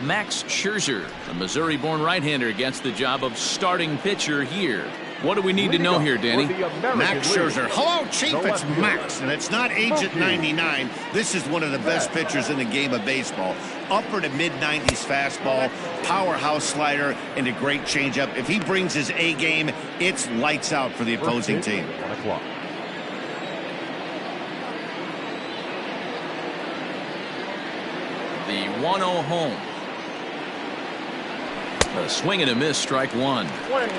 Max Scherzer, the Missouri-born right-hander, gets the job of starting pitcher here. What do we need to know here, Danny? Max Scherzer. Hello, Chief. It's Max, and it's not Agent 99. This is one of the best pitchers in the game of baseball. Upper to mid-90s fastball, powerhouse slider, and a great changeup. If he brings his A game, it's lights out for the opposing team. The 1-0 home. A swing and a miss, strike one. 1-1.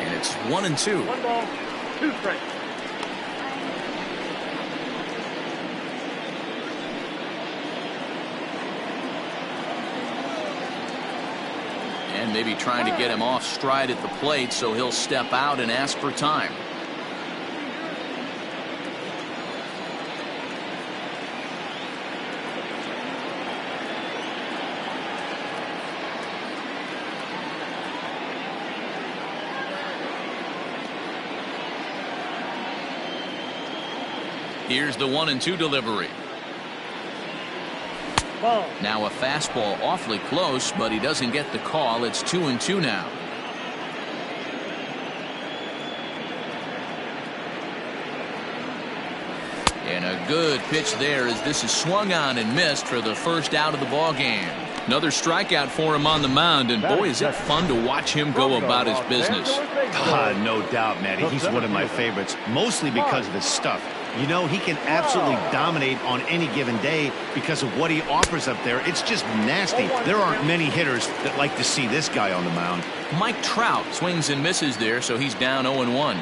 And it's 1-2. 1 ball, 2 strikes. And maybe trying to get him off stride at the plate, so he'll step out and ask for time. Here's the 1-2 delivery. Ball. Now a fastball awfully close, but he doesn't get the call. It's 2-2 now. And a good pitch there as this is swung on and missed for the first out of the ball game. Another strikeout for him on the mound, and boy, is it fun to watch him go about his business. No doubt, Matty. He's one of my favorites, mostly because of his stuff. You know, he can absolutely dominate on any given day because of what he offers up there. It's just nasty. There aren't many hitters that like to see this guy on the mound. Mike Trout swings and misses there, so he's down 0-1.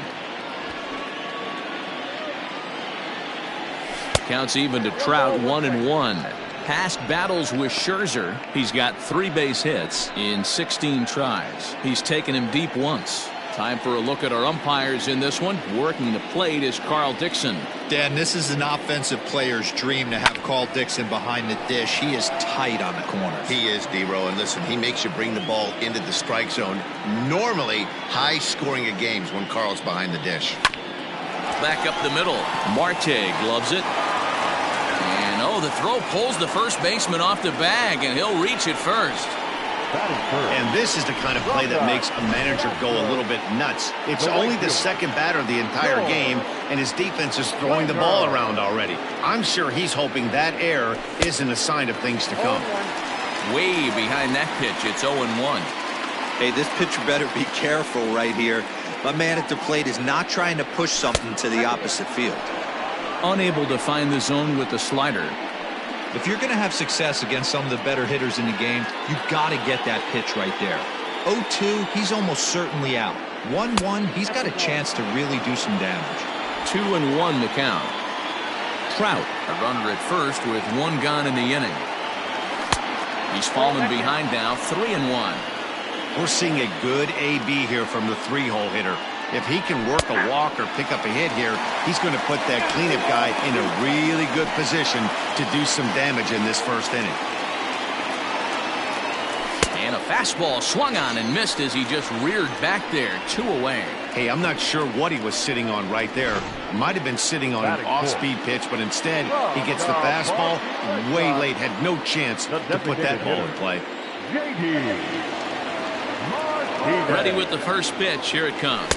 Counts even to Trout, 1-1. Past battles with Scherzer, he's got 3 base hits in 16 tries. He's taken him deep once. Time for a look at our umpires in this one. Working the plate is Carl Dixon. Dan, this is an offensive player's dream to have Carl Dixon behind the dish. He is tight on the corners. He is, D-Row, and listen, he makes you bring the ball into the strike zone. Normally, high scoring of games when Carl's behind the dish. Back up the middle. Marte gloves it. And oh, the throw pulls the first baseman off the bag, and he'll reach it first. And this is the kind of play that makes a manager go a little bit nuts. It's only the second batter of the entire game, and his defense is throwing the ball around already. I'm sure he's hoping that error isn't a sign of things to come. Way behind that pitch, it's 0-1. Hey, this pitcher better be careful right here. My man at the plate is not trying to push something to the opposite field. Unable to find the zone with the slider. If you're going to have success against some of the better hitters in the game, you've got to get that pitch right there. 0-2, he's almost certainly out. 1-1, he's got a chance to really do some damage. 2-1 the count. Trout, a runner at first with 1 gone in the inning. He's fallen behind now, 3-1. We're seeing a good AB here from the 3-hole hitter. If he can work a walk or pick up a hit here, he's going to put that cleanup guy in a really good position to do some damage in this first inning. And a fastball swung on and missed as he just reared back there, 2 away. Hey, I'm not sure what he was sitting on right there. Might have been sitting on an off-speed pitch, but instead he gets the fastball way late, had no chance to put that ball in play. Ready with the first pitch. Here it comes.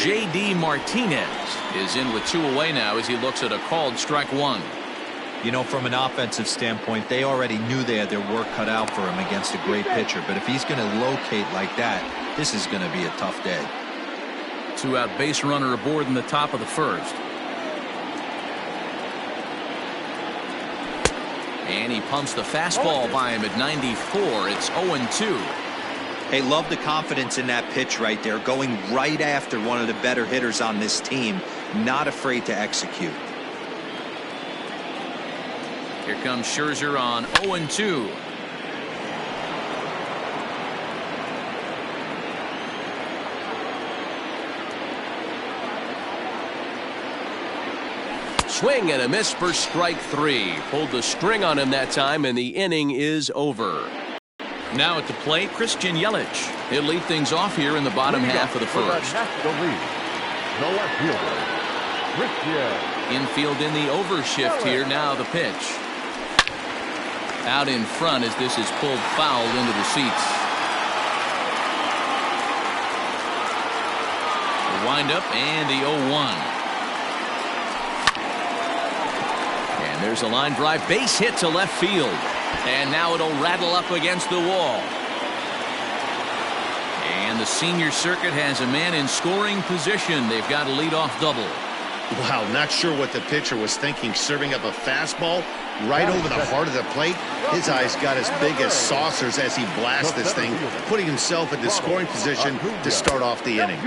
J.D. Martinez is in with 2 away now as he looks at a called strike 1. You know, from an offensive standpoint, they already knew they had their work cut out for him against a great pitcher. But if he's going to locate like that, this is going to be a tough day. 2-out base runner aboard in the top of the first. And he pumps the fastball by him at 94. It's 0-2. Hey, love the confidence in that pitch right there, going right after one of the better hitters on this team, not afraid to execute. Here comes Scherzer on 0-2. Swing and a miss for strike 3. Pulled the string on him that time, and the inning is over. Now at the plate, Christian Yelich. He'll lead things off here in the bottom half of the first. The left fielder, Christian. Infield in the overshift here. Now the pitch. Out in front as this is pulled foul into the seats. The windup and the 0-1. And there's a line drive. Base hit to left field. And now it'll rattle up against the wall. And the senior circuit has a man in scoring position. They've got a leadoff double. Wow, not sure what the pitcher was thinking, serving up a fastball right over the heart of the plate. His eyes got as big as saucers as he blasts this thing, putting himself into scoring position to start off the inning.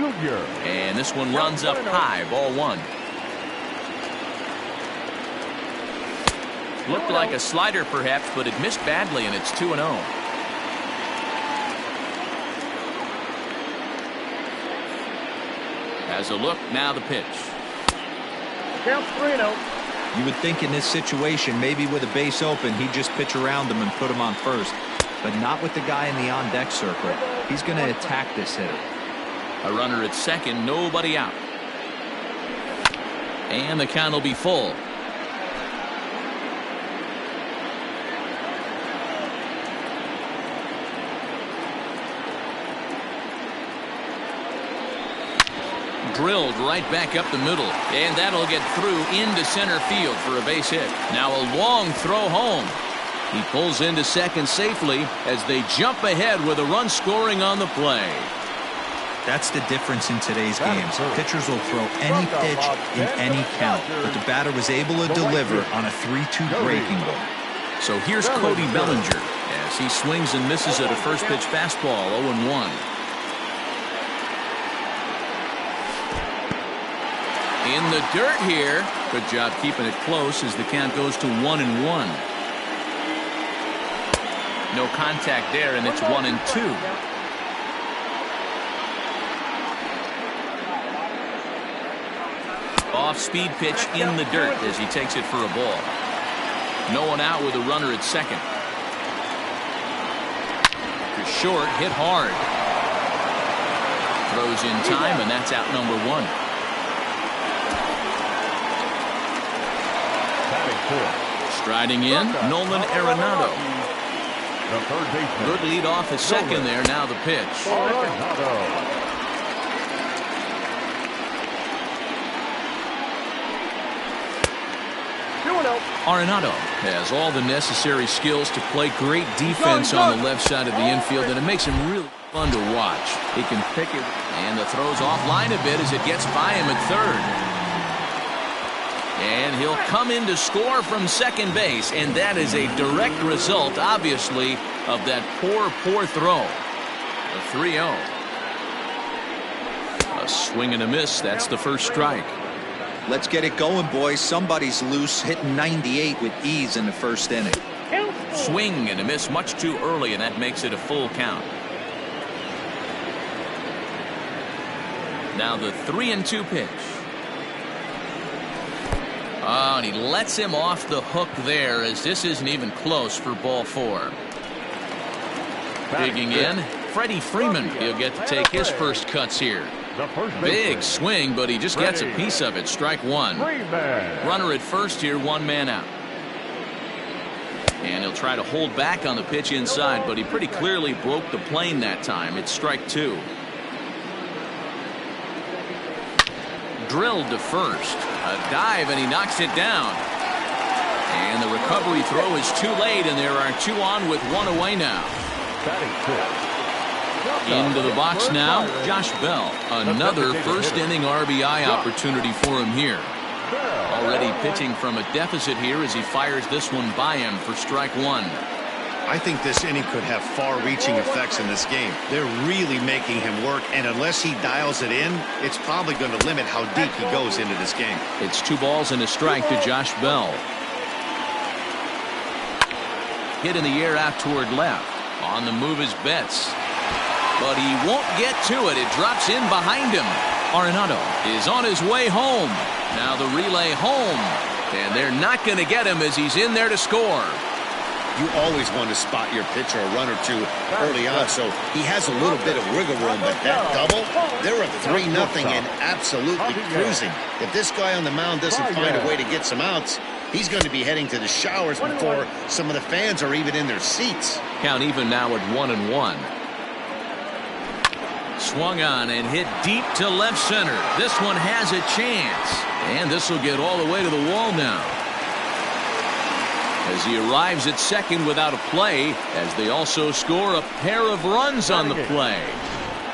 And this one runs up high, ball one. Looked like a slider perhaps, but it missed badly, and it's 2-0. Has a look, now the pitch. Counts 3-0. You would think in this situation, maybe with a base open, he'd just pitch around him and put him on first. But not with the guy in the on-deck circle. He's going to attack this hitter. A runner at second, nobody out. And the count will be full. Drilled right back up the middle, and that'll get through into center field for a base hit. Now a long throw home. He pulls into second safely as they jump ahead with a run scoring on the play. That's the difference in today's games. Pitchers will throw any pitch in any count, but the batter was able to deliver on a 3-2 breaking ball. So here's Cody Bellinger as he swings and misses at a first pitch fastball, 0-1. In the dirt here. Good job keeping it close as the count goes to 1-1. No contact there, and it's 1-2. Off-speed pitch in the dirt as he takes it for a ball. No one out with a runner at second. Short, hit hard. Throws in time, and that's out number one. Striding in, Nolan Arenado. Good lead off at second there. Now the pitch. Arenado has all the necessary skills to play great defense on the left side of the infield, and it makes him really fun to watch. He can pick it, and the throw's offline a bit as it gets by him at third. And he'll come in to score from second base, and that is a direct result, obviously, of that poor throw. A 3-0. A swing and a miss. That's the first strike. Let's get it going, boys. Somebody's loose, hitting 98 with ease in the first inning. Swing and a miss much too early, and that makes it a full count. Now the 3-2 pitch. Oh, and he lets him off the hook there as this isn't even close for ball four. Digging in, Freddie Freeman. He'll get to take his first cuts here. Big swing, but he just gets a piece of it. Strike one. Runner at first here, one man out. And he'll try to hold back on the pitch inside, but he pretty clearly broke the plane that time. It's strike two. Drilled to first. A dive, and he knocks it down. And the recovery throw is too late, and there are two on with one away now. Into the box now, Josh Bell. Another first inning RBI opportunity for him here. Already pitching from a deficit here as he fires this one by him for strike one. I think this inning could have far-reaching effects in this game. They're really making him work, and unless he dials it in, it's probably going to limit how deep he goes into this game. It's 2 balls and a strike to Josh Bell. Hit in the air out toward left. On the move is Betts. But he won't get to it. It drops in behind him. Arenado is on his way home. Now the relay home. And they're not going to get him as he's in there to score. You always want to spot your pitcher a run or two early on, so he has a little bit of wiggle room, but that double, they're up 3-0 and absolutely cruising. If this guy on the mound doesn't find a way to get some outs, he's going to be heading to the showers before some of the fans are even in their seats. Count even now at 1-1. Swung on and hit deep to left center. This one has a chance, and this will get all the way to the wall now, as he arrives at second without a play, as they also score a pair of runs on the play.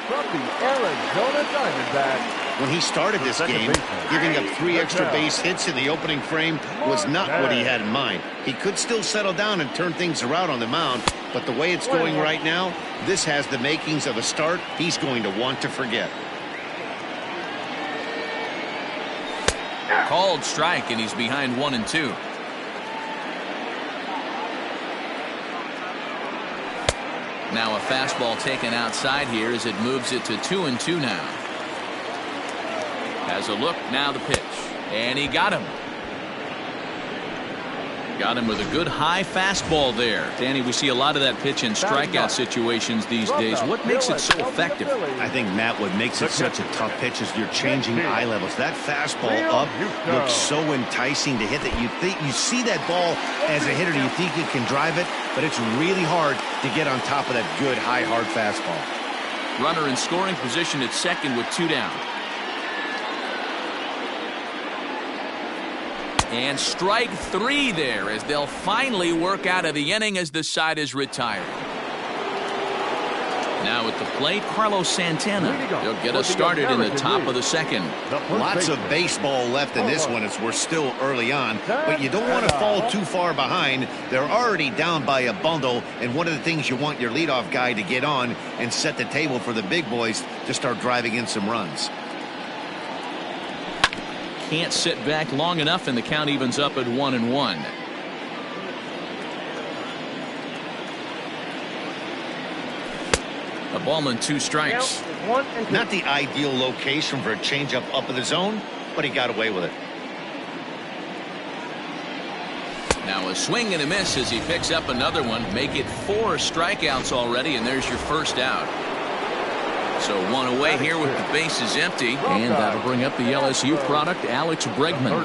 From the Arizona Diamondbacks. When he started this game, giving up 3 extra base hits in the opening frame was not what he had in mind. He could still settle down and turn things around on the mound, but the way it's going right now, this has the makings of a start he's going to want to forget. Called strike, and he's behind 1-2. Now a fastball taken outside here as it moves it to 2-2 now. Has a look, now the pitch, and he got him. Got him with a good high fastball there. Danny, we see a lot of that pitch in strikeout situations these days. What makes it so effective? I think, Matt, what makes it such a tough pitch is you're changing eye levels. That fastball up looks so enticing to hit that you see that ball as a hitter, you think you can drive it, but it's really hard to get on top of that good high hard fastball. Runner in scoring position at second with 2 down. And strike 3 there, as they'll finally work out of the inning as the side is retired. Now at the plate, Carlos Santana. He'll get us started in the top of the second. Lots of baseball left in this one as we're still early on, but you don't want to fall too far behind. They're already down by a bundle, and one of the things you want your leadoff guy to get on and set the table for the big boys to start driving in some runs. Can't sit back long enough, and the count evens up at 1-1. A ball and 2 strikes. Not the ideal location for a changeup up in the zone, but he got away with it. Now a swing and a miss as he picks up another one. Make it 4 strikeouts already, and there's your first out. So 1 away here with the bases empty, and that'll bring up the LSU product, Alex Bregman.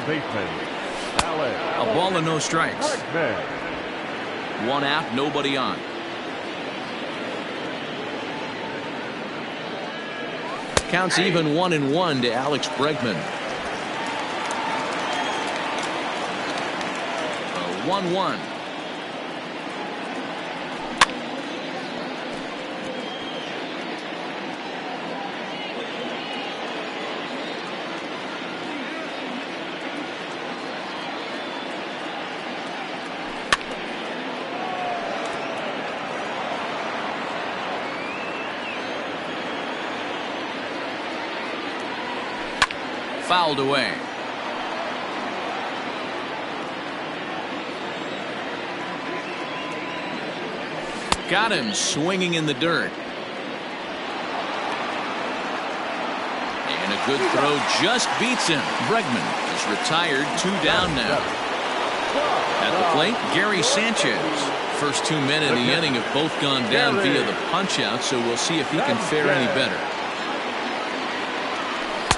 A ball and no strikes. 1 out, nobody on. Counts even 1-1 to Alex Bregman. 1-1. Fouled away. Got him swinging in the dirt. And a good throw just beats him. Bregman is retired, 2 down now. At the plate, Gary Sanchez. First 2 men in the inning have both gone down via the punch-out, so we'll see if he can fare any better.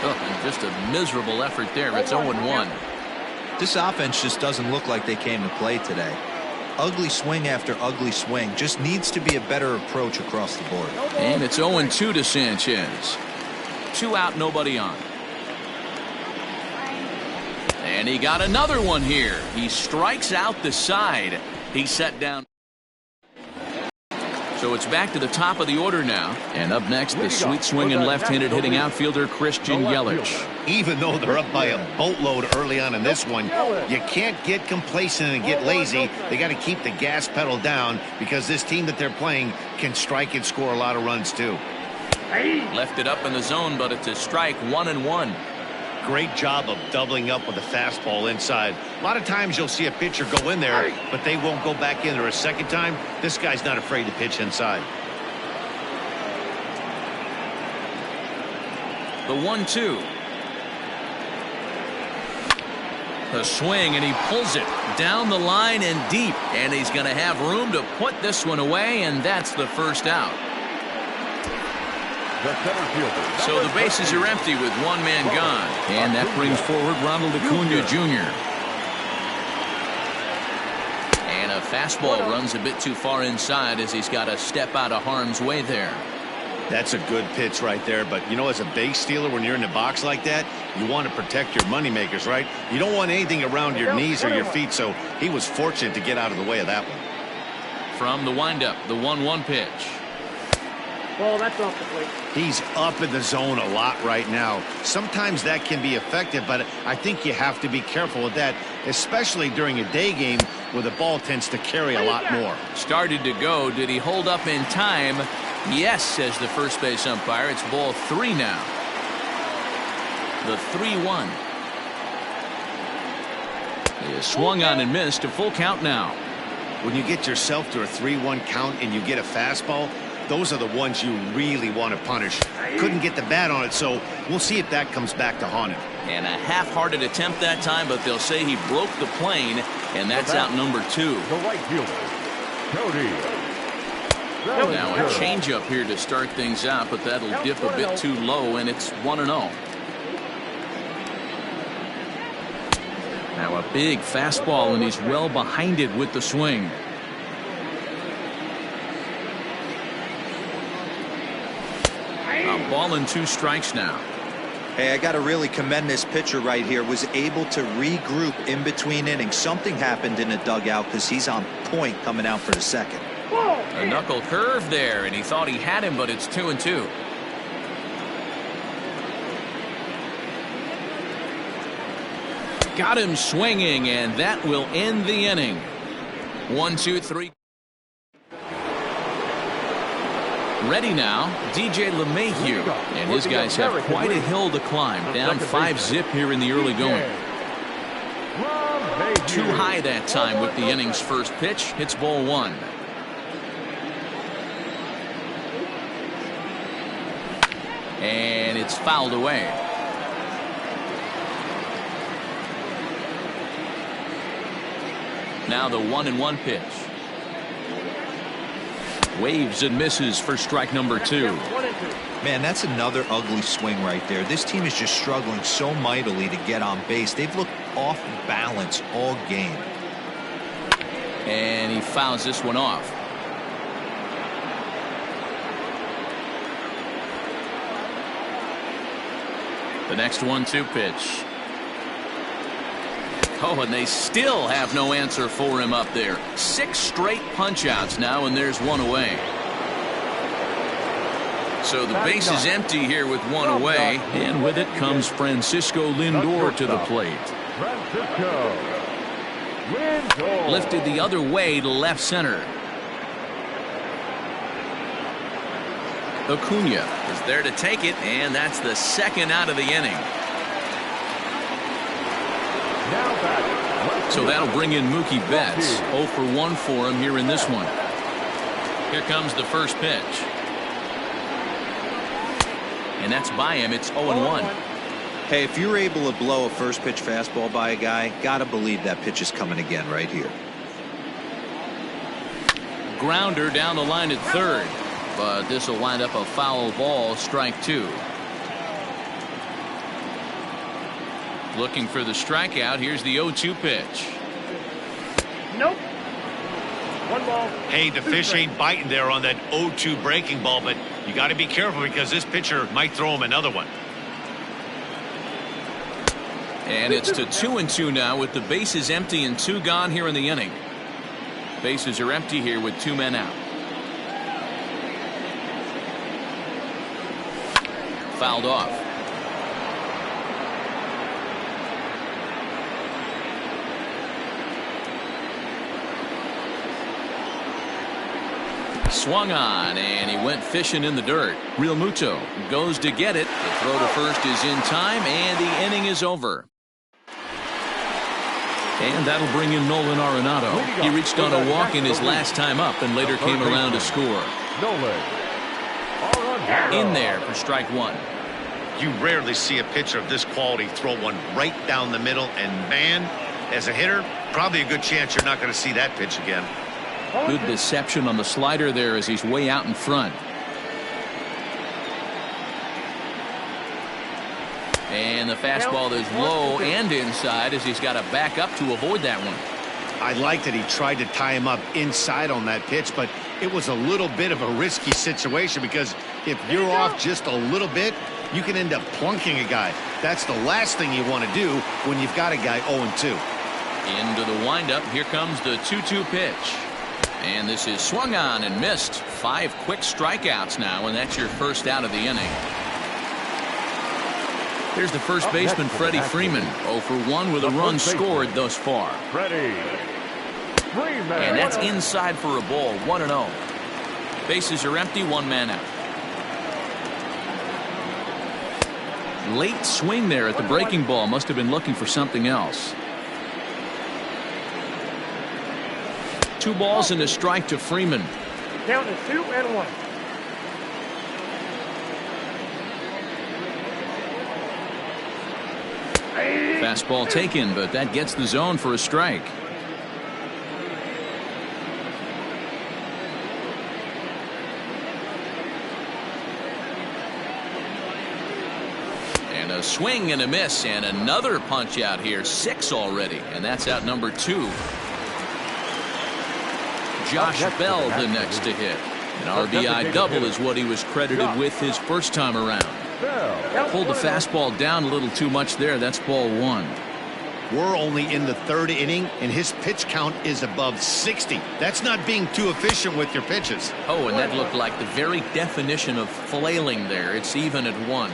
Oh, and just a miserable effort there. It's 0-1. This offense just doesn't look like they came to play today. Ugly swing after ugly swing. Just needs to be a better approach across the board. And it's 0-2 to Sanchez. 2 out, nobody on. And he got another one here. He strikes out the side. He set down. So it's back to the top of the order now. And up next, the sweet swinging left-handed hitting outfielder Christian Yelich. Even though they're up by a boatload early on in this one, you can't get complacent and get lazy. They got to keep the gas pedal down because this team that they're playing can strike and score a lot of runs too. Left it up in the zone, but it's a strike, 1-1. Great job of doubling up with a fastball inside. A lot of times you'll see a pitcher go in there, but they won't go back in there a second time. This guy's not afraid to pitch inside. The 1-2. The swing, and he pulls it down the line and deep, and he's going to have room to put this one away, and that's the first out. So the bases are empty with one man gone, and that brings forward Ronald Acuna Jr. And a fastball runs a bit too far inside as he's got to step out of harm's way there. That's a good pitch right there, but you know, as a base stealer, when you're in the box like that, you want to protect your moneymakers, right? You don't want anything around your knees or your feet, so he was fortunate to get out of the way of that one. From the windup, the 1-1 pitch. Well, that's off the plate. He's up in the zone a lot right now. Sometimes that can be effective, but I think you have to be careful with that, especially during a day game where the ball tends to carry a lot more. Started to go. Did he hold up in time? Yes, says the first base umpire. It's ball 3 now. The 3-1. He is swung on and missed. A full count now. When you get yourself to a 3-1 count and you get a fastball, those are the ones you really want to punish. Couldn't get the bat on it, so we'll see if that comes back to haunt him. And a half-hearted attempt that time, but they'll say he broke the plane, and that's out number 2. The right fielder, Cody. Now a changeup here to start things out, but that'll dip a bit too low, and it's 1-0. Now a big fastball, and he's well behind it with the swing. A ball and 2 strikes now. Hey, I got to really commend this pitcher right here. Was able to regroup in between innings. Something happened in the dugout because he's on point coming out for the second. A knuckle curve there, and he thought he had him, but it's 2-2. Got him swinging, and that will end the inning. 1, 2, 3. Ready now, DJ LeMahieu, and his guys have quite a hill to climb. Down 5-zip here in the early going. Too high that time with the inning's first pitch. It's ball 1. And it's fouled away. Now the 1-1 pitch. Waves and misses for strike number 2. Man, that's another ugly swing right there. This team is just struggling so mightily to get on base. They've looked off balance all game. And he fouls this one off. The next 1-2 pitch. Oh, and they still have no answer for him up there. 6 straight punch-outs now, and there's 1 away. So the base is empty here with 1 away, and with it comes Francisco Lindor to the plate. Francisco Lindor. Lifted the other way to left center. Acuna is there to take it, and that's the second out of the inning. So that'll bring in Mookie Betts. 0 for 1 for him here in this one. Here comes the first pitch. And that's by him. It's 0-1. Hey, if you're able to blow a first pitch fastball by a guy, gotta believe that pitch is coming again right here. Grounder down the line at third. But this will wind up a foul ball, strike 2. Looking for the strikeout. Here's the 0-2 pitch. Nope. 1 ball. Hey, the fish ain't biting there on that 0-2 breaking ball, but you got to be careful because this pitcher might throw him another one. And it's to 2-2 now with the bases empty and 2 gone here in the inning. Bases are empty here with 2 men out. Fouled off. Swung on, and he went fishing in the dirt. Real Muto goes to get it. The throw to first is in time, and the inning is over. And that'll bring in Nolan Arenado. He reached on a walk in his last time up and later came around to score. In there for strike 1. You rarely see a pitcher of this quality throw one right down the middle, and man, As a hitter, probably a good chance you're not going to see that pitch again. Good deception on the slider there as he's way out in front. And the fastball is low and inside as he's got to back up to avoid that one. I like that he tried to tie him up inside on that pitch, but it was a little bit of a risky situation because if you're off just a little bit, you can end up plunking a guy. That's the last thing you want to do when you've got a guy 0-2. Into the windup. Here comes the 2-2 pitch. And this is swung on and missed. 5 quick strikeouts now, and that's your first out of the inning. Here's the first baseman, Freddie Freeman. 0 for 1 with a run scored thus far. Freddie Freeman. And that's inside for a ball. 1-0. Bases are empty. 1 man out. Late swing there at the breaking ball. Must have been looking for something else. 2 balls and a strike to Freeman. Count is 2-1. Fastball taken, but that gets the zone for a strike. And a swing and a miss, and another punch out here. 6 already, and that's out number 2. Josh Bell the next to hit. An RBI double is what he was credited with his first time around. Pulled the fastball down a little too much there. That's ball 1. We're only in the 3rd inning, and his pitch count is above 60. That's not being too efficient with your pitches. Oh, and that looked like the very definition of flailing there. It's even at 1.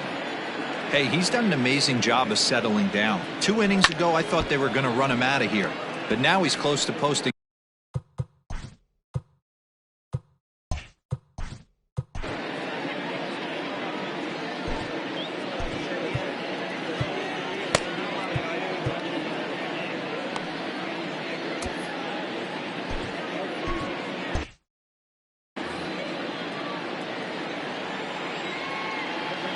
Hey, he's done an amazing job of settling down. 2 innings ago, I thought they were going to run him out of here. But now he's close to posting.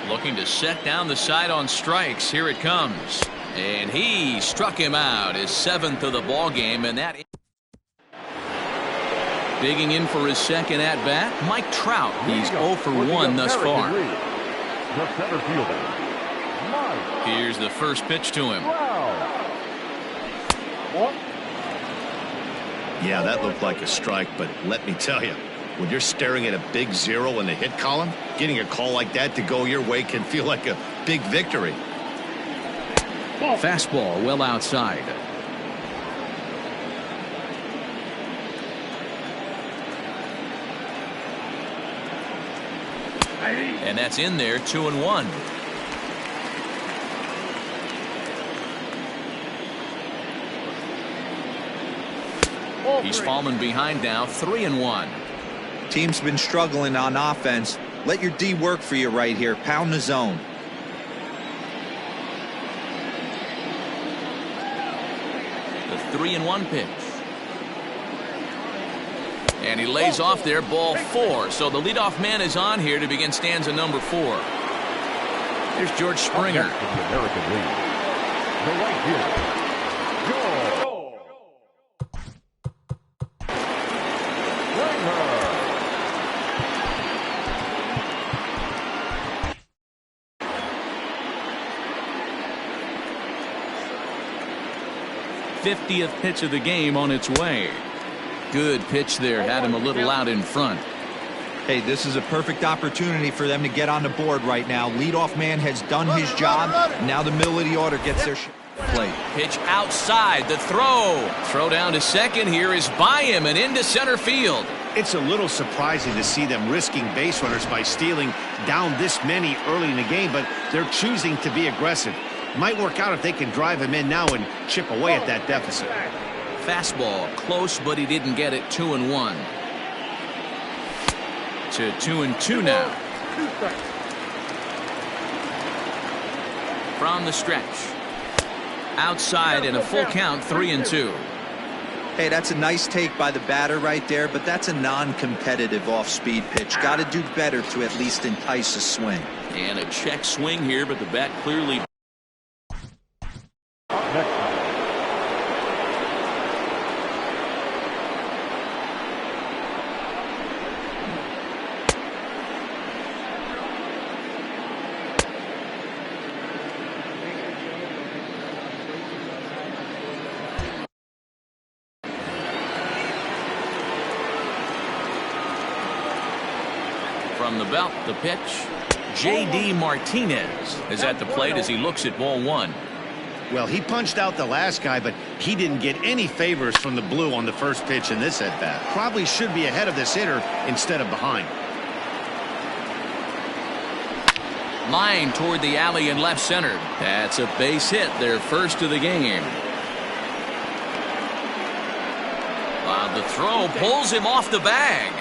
Looking to set down the side on strikes. Here it comes. And he struck him out. His 7th of the ball game, and that digging in for his second at bat, Mike Trout. He's 0 for 1 thus far. The center fielder, Mike. Here's the first pitch to him. Yeah, that looked like a strike, but let me tell you, when you're staring at a big 0 in the hit column, getting a call like that to go your way can feel like a big victory. Fastball well outside. And that's in there. 2-1. He's fallen behind now. 3-1. Team's been struggling on offense. Let your D work for you right here. Pound the zone. The 3-1 pitch. And he lays off there. Ball 4. So the leadoff man is on here to begin stanza number 4. Here's George Springer. In the American League, the right fielder, George Springer. 50th pitch of the game on its way. Good pitch there. Had him a little out in front. Hey, this is a perfect opportunity for them to get on the board right now. Leadoff man has done his job. Now the middle of the order gets their play. Pitch outside. The throw. Throw down to second here is by him and into center field. It's a little surprising to see them risking base runners by stealing down this many early in the game, but they're choosing to be aggressive. Might work out if they can drive him in now and chip away at that deficit. Fastball close, but he didn't get it. 2-1. To 2-2 now. From the stretch. Outside in a full count. 3-2. Hey, that's a nice take by the batter right there, but that's a non-competitive off-speed pitch. Got to do better to at least entice a swing. And a check swing here, but the bat clearly. the belt, the pitch. J.D. Martinez is at the plate as he looks at ball one. Well, he punched out the last guy, but he didn't get any favors from the blue on the first pitch in this at-bat. Probably should be ahead of this hitter instead of behind. Line toward the alley in left center. That's a base hit, their first of the game. The throw pulls him off the bag.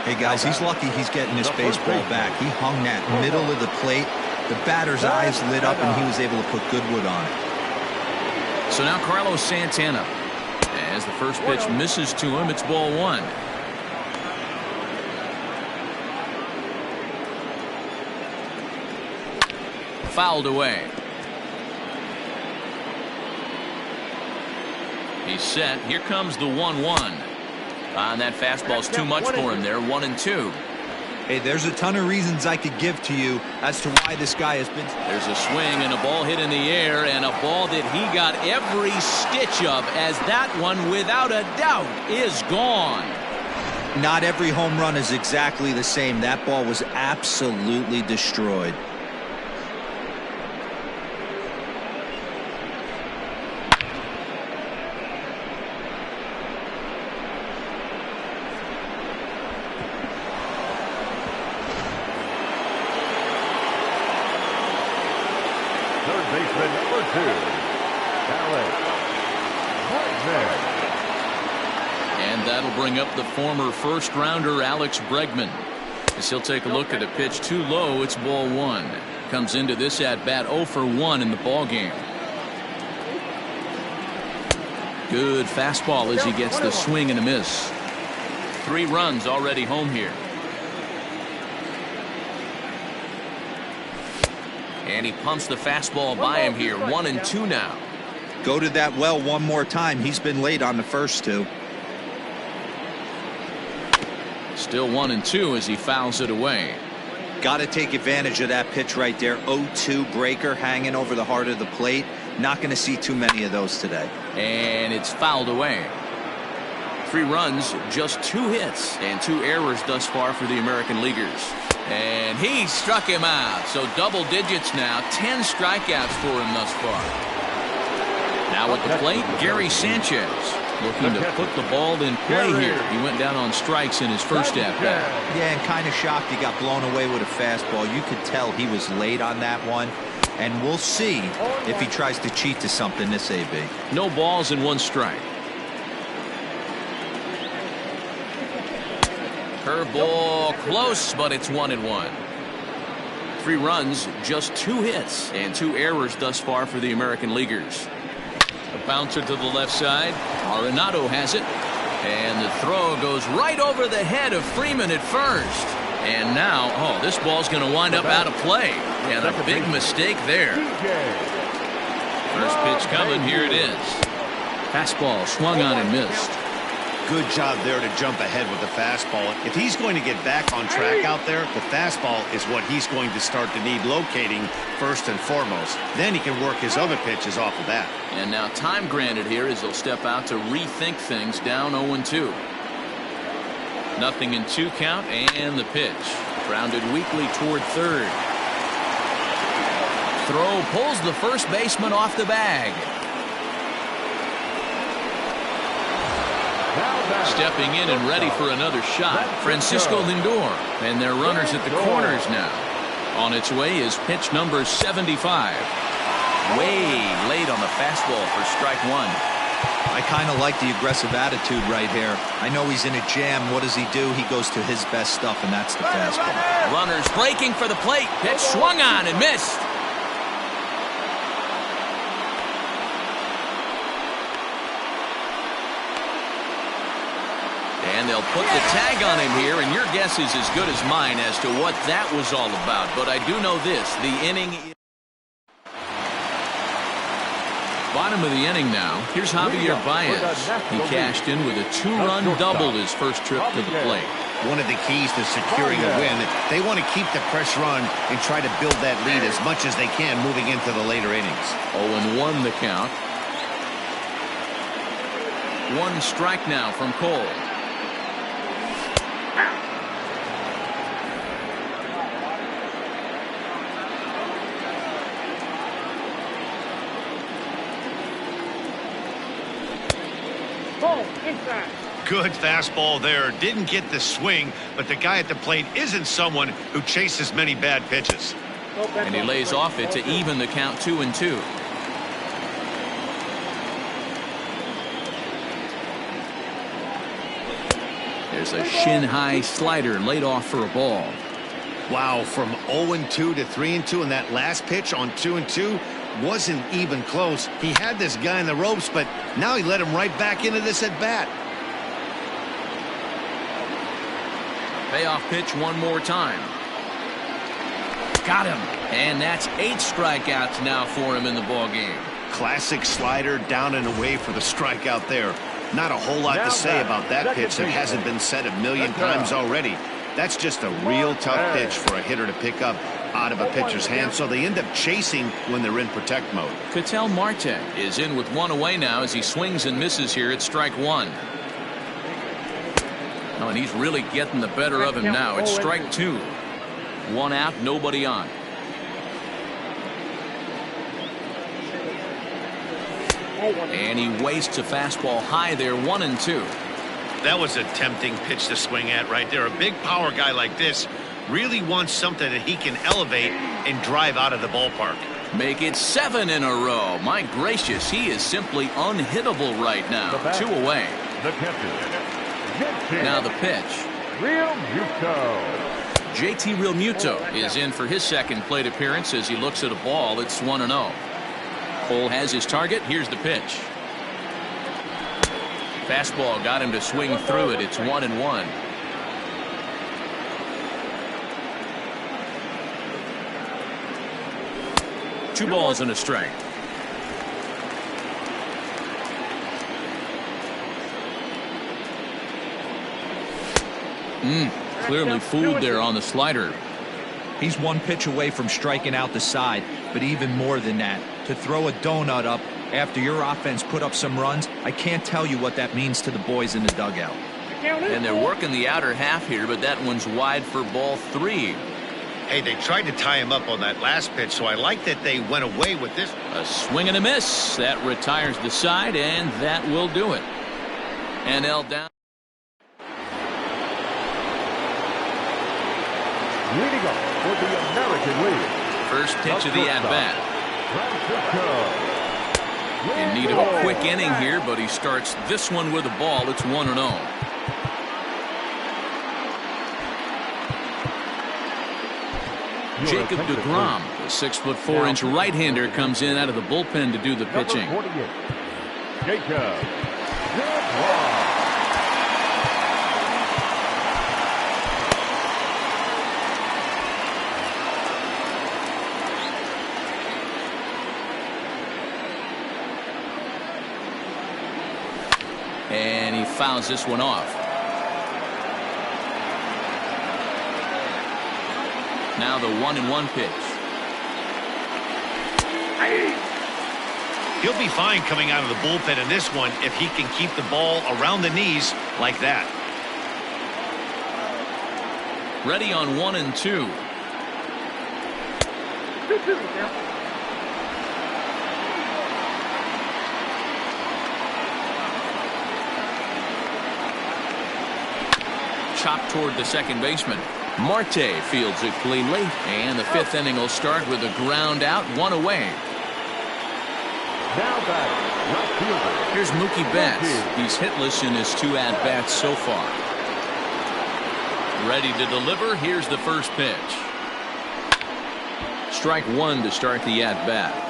Hey, guys, he's lucky he's getting this baseball back. He hung that middle of the plate. The batter's eyes lit up, and he was able to put good wood on it. So now Carlos Santana. As the first pitch misses to him, it's ball one. Fouled away. He's set. Here comes the 1-1. And that fastball's too much for him there. 1-2. Hey, there's a ton of reasons I could give to you as to why this guy has been. There's a swing and a ball hit in the air, and a ball that he got every stitch of, as that one, without a doubt, is gone. Not every home run is exactly the same. That ball was absolutely destroyed. Baseman number 2, Alex Bregman. And that'll bring up the former first-rounder Alex Bregman. As he'll take a look at a pitch too low, it's ball one. Comes into this at-bat 0 for 1 in the ball game. Good fastball as he gets the swing and a miss. 3 runs already home here. And he pumps the fastball by him here. 1-2 now. Go to that well one more time. He's been late on the first 2. Still 1-2 as he fouls it away. Got to take advantage of that pitch right there. 0-2 breaker hanging over the heart of the plate. Not going to see too many of those today. And it's fouled away. 3 runs, just 2 hits, and 2 errors thus far for the American Leaguers. And he struck him out. So double digits now. 10 strikeouts for him thus far. Now at the plate, Gary Sanchez looking to put the ball in play here. He went down on strikes in his first at-bat. Yeah, and kind of shocked he got blown away with a fastball. You could tell he was late on that one. And we'll see if he tries to cheat to something this AB. No balls and 1 strike. Curveball close, but it's 1-1. 3 runs, just 2 hits, and 2 errors thus far for the American Leaguers. A bouncer to the left side. Arenado has it. And the throw goes right over the head of Freeman at first. And now, this ball's going to wind up out of play. And a big mistake there. First pitch coming, here it is. Fastball swung on and missed. Good job there to jump ahead with the fastball. If he's going to get back on track out there, the fastball is what he's going to start to need locating first and foremost. Then he can work his other pitches off of that. And now time granted here as he'll step out to rethink things down 0-2. 0-2 count, and the pitch. Grounded weakly toward third. Throw pulls the first baseman off the bag. Stepping in and ready for another shot, Francisco Lindor. And their runners at the corners now. On its way is pitch number 75. Way late on the fastball for strike 1. I kind of like the aggressive attitude right here. I know he's in a jam. What does he do? He goes to his best stuff, and that's the fastball. Runners breaking for the plate. Pitch swung on and missed. And they'll put the tag on him here, and your guess is as good as mine as to what that was all about. But I do know this, the inning. Bottom of the inning now. Here's Javier Baez. He cashed in with a 2-run double his first trip to the plate. One of the keys to securing a win, they want to keep the pressure on and try to build that lead as much as they can moving into the later innings. 0-1 the count. 1 strike now from Cole. Ball inside. Good fastball there. Didn't get the swing, but the guy at the plate isn't someone who chases many bad pitches. And he lays off it to even the count 2-2. There's a shin-high slider laid off for a ball. Wow, from 0-2 to 3-2, and that last pitch on 2-2 wasn't even close. He had this guy in the ropes, but now he let him right back into this at bat. Payoff pitch one more time. Got him. And that's 8 strikeouts now for him in the ball game. Classic slider down and away for the strikeout there. Not a whole lot to say about that pitch that hasn't been said a million times already. That's just a real tough pitch for a hitter to pick up out of a pitcher's hand, so they end up chasing when they're in protect mode. Ketel Marte is in with 1 away now as he swings and misses here at strike 1. Oh, and he's really getting the better of him now. It's strike 2. 1 out, nobody on. And he wastes a fastball high there, 1-2. That was a tempting pitch to swing at right there. A big power guy like this really wants something that he can elevate and drive out of the ballpark. Make it 7 in a row. My gracious, he is simply unhittable right now. 2 away. The catcher. Now the pitch. Real Muto. JT Realmuto is in for his second plate appearance as he looks at a ball. It's 1-0. Cole has his target. Here's the pitch. Fastball got him to swing through it. It's 1-1. Two balls and a strike. Clearly fooled there on the slider. He's 1 pitch away from striking out the side, but even more than that, to throw a donut up after your offense put up some runs, I can't tell you what that means to the boys in the dugout. And they're working the outer half here, but that one's wide for ball 3. Hey, they tried to tie him up on that last pitch, so I like that they went away with this. A swing and a miss. That retires the side, and that will do it. NL down. Leading up for the American League. First pitch of the at-bat. In need of a quick inning here, but he starts this one with a ball. It's 1-0. Jacob deGrom, the 6'4" right-hander, comes in out of the bullpen to do the pitching. Jacob. And he fouls this one off. Now the 1-1 pitch. He'll be fine coming out of the bullpen in this one if he can keep the ball around the knees like that. Ready on 1-2. Chopped toward the second baseman. Marte fields it cleanly, and the 5th inning will start with a ground out, 1 away. Now batting, right fielder. Here's Mookie Betts. He's hitless in his 2 at-bats so far. Ready to deliver. Here's the first pitch. Strike 1 to start the at-bat.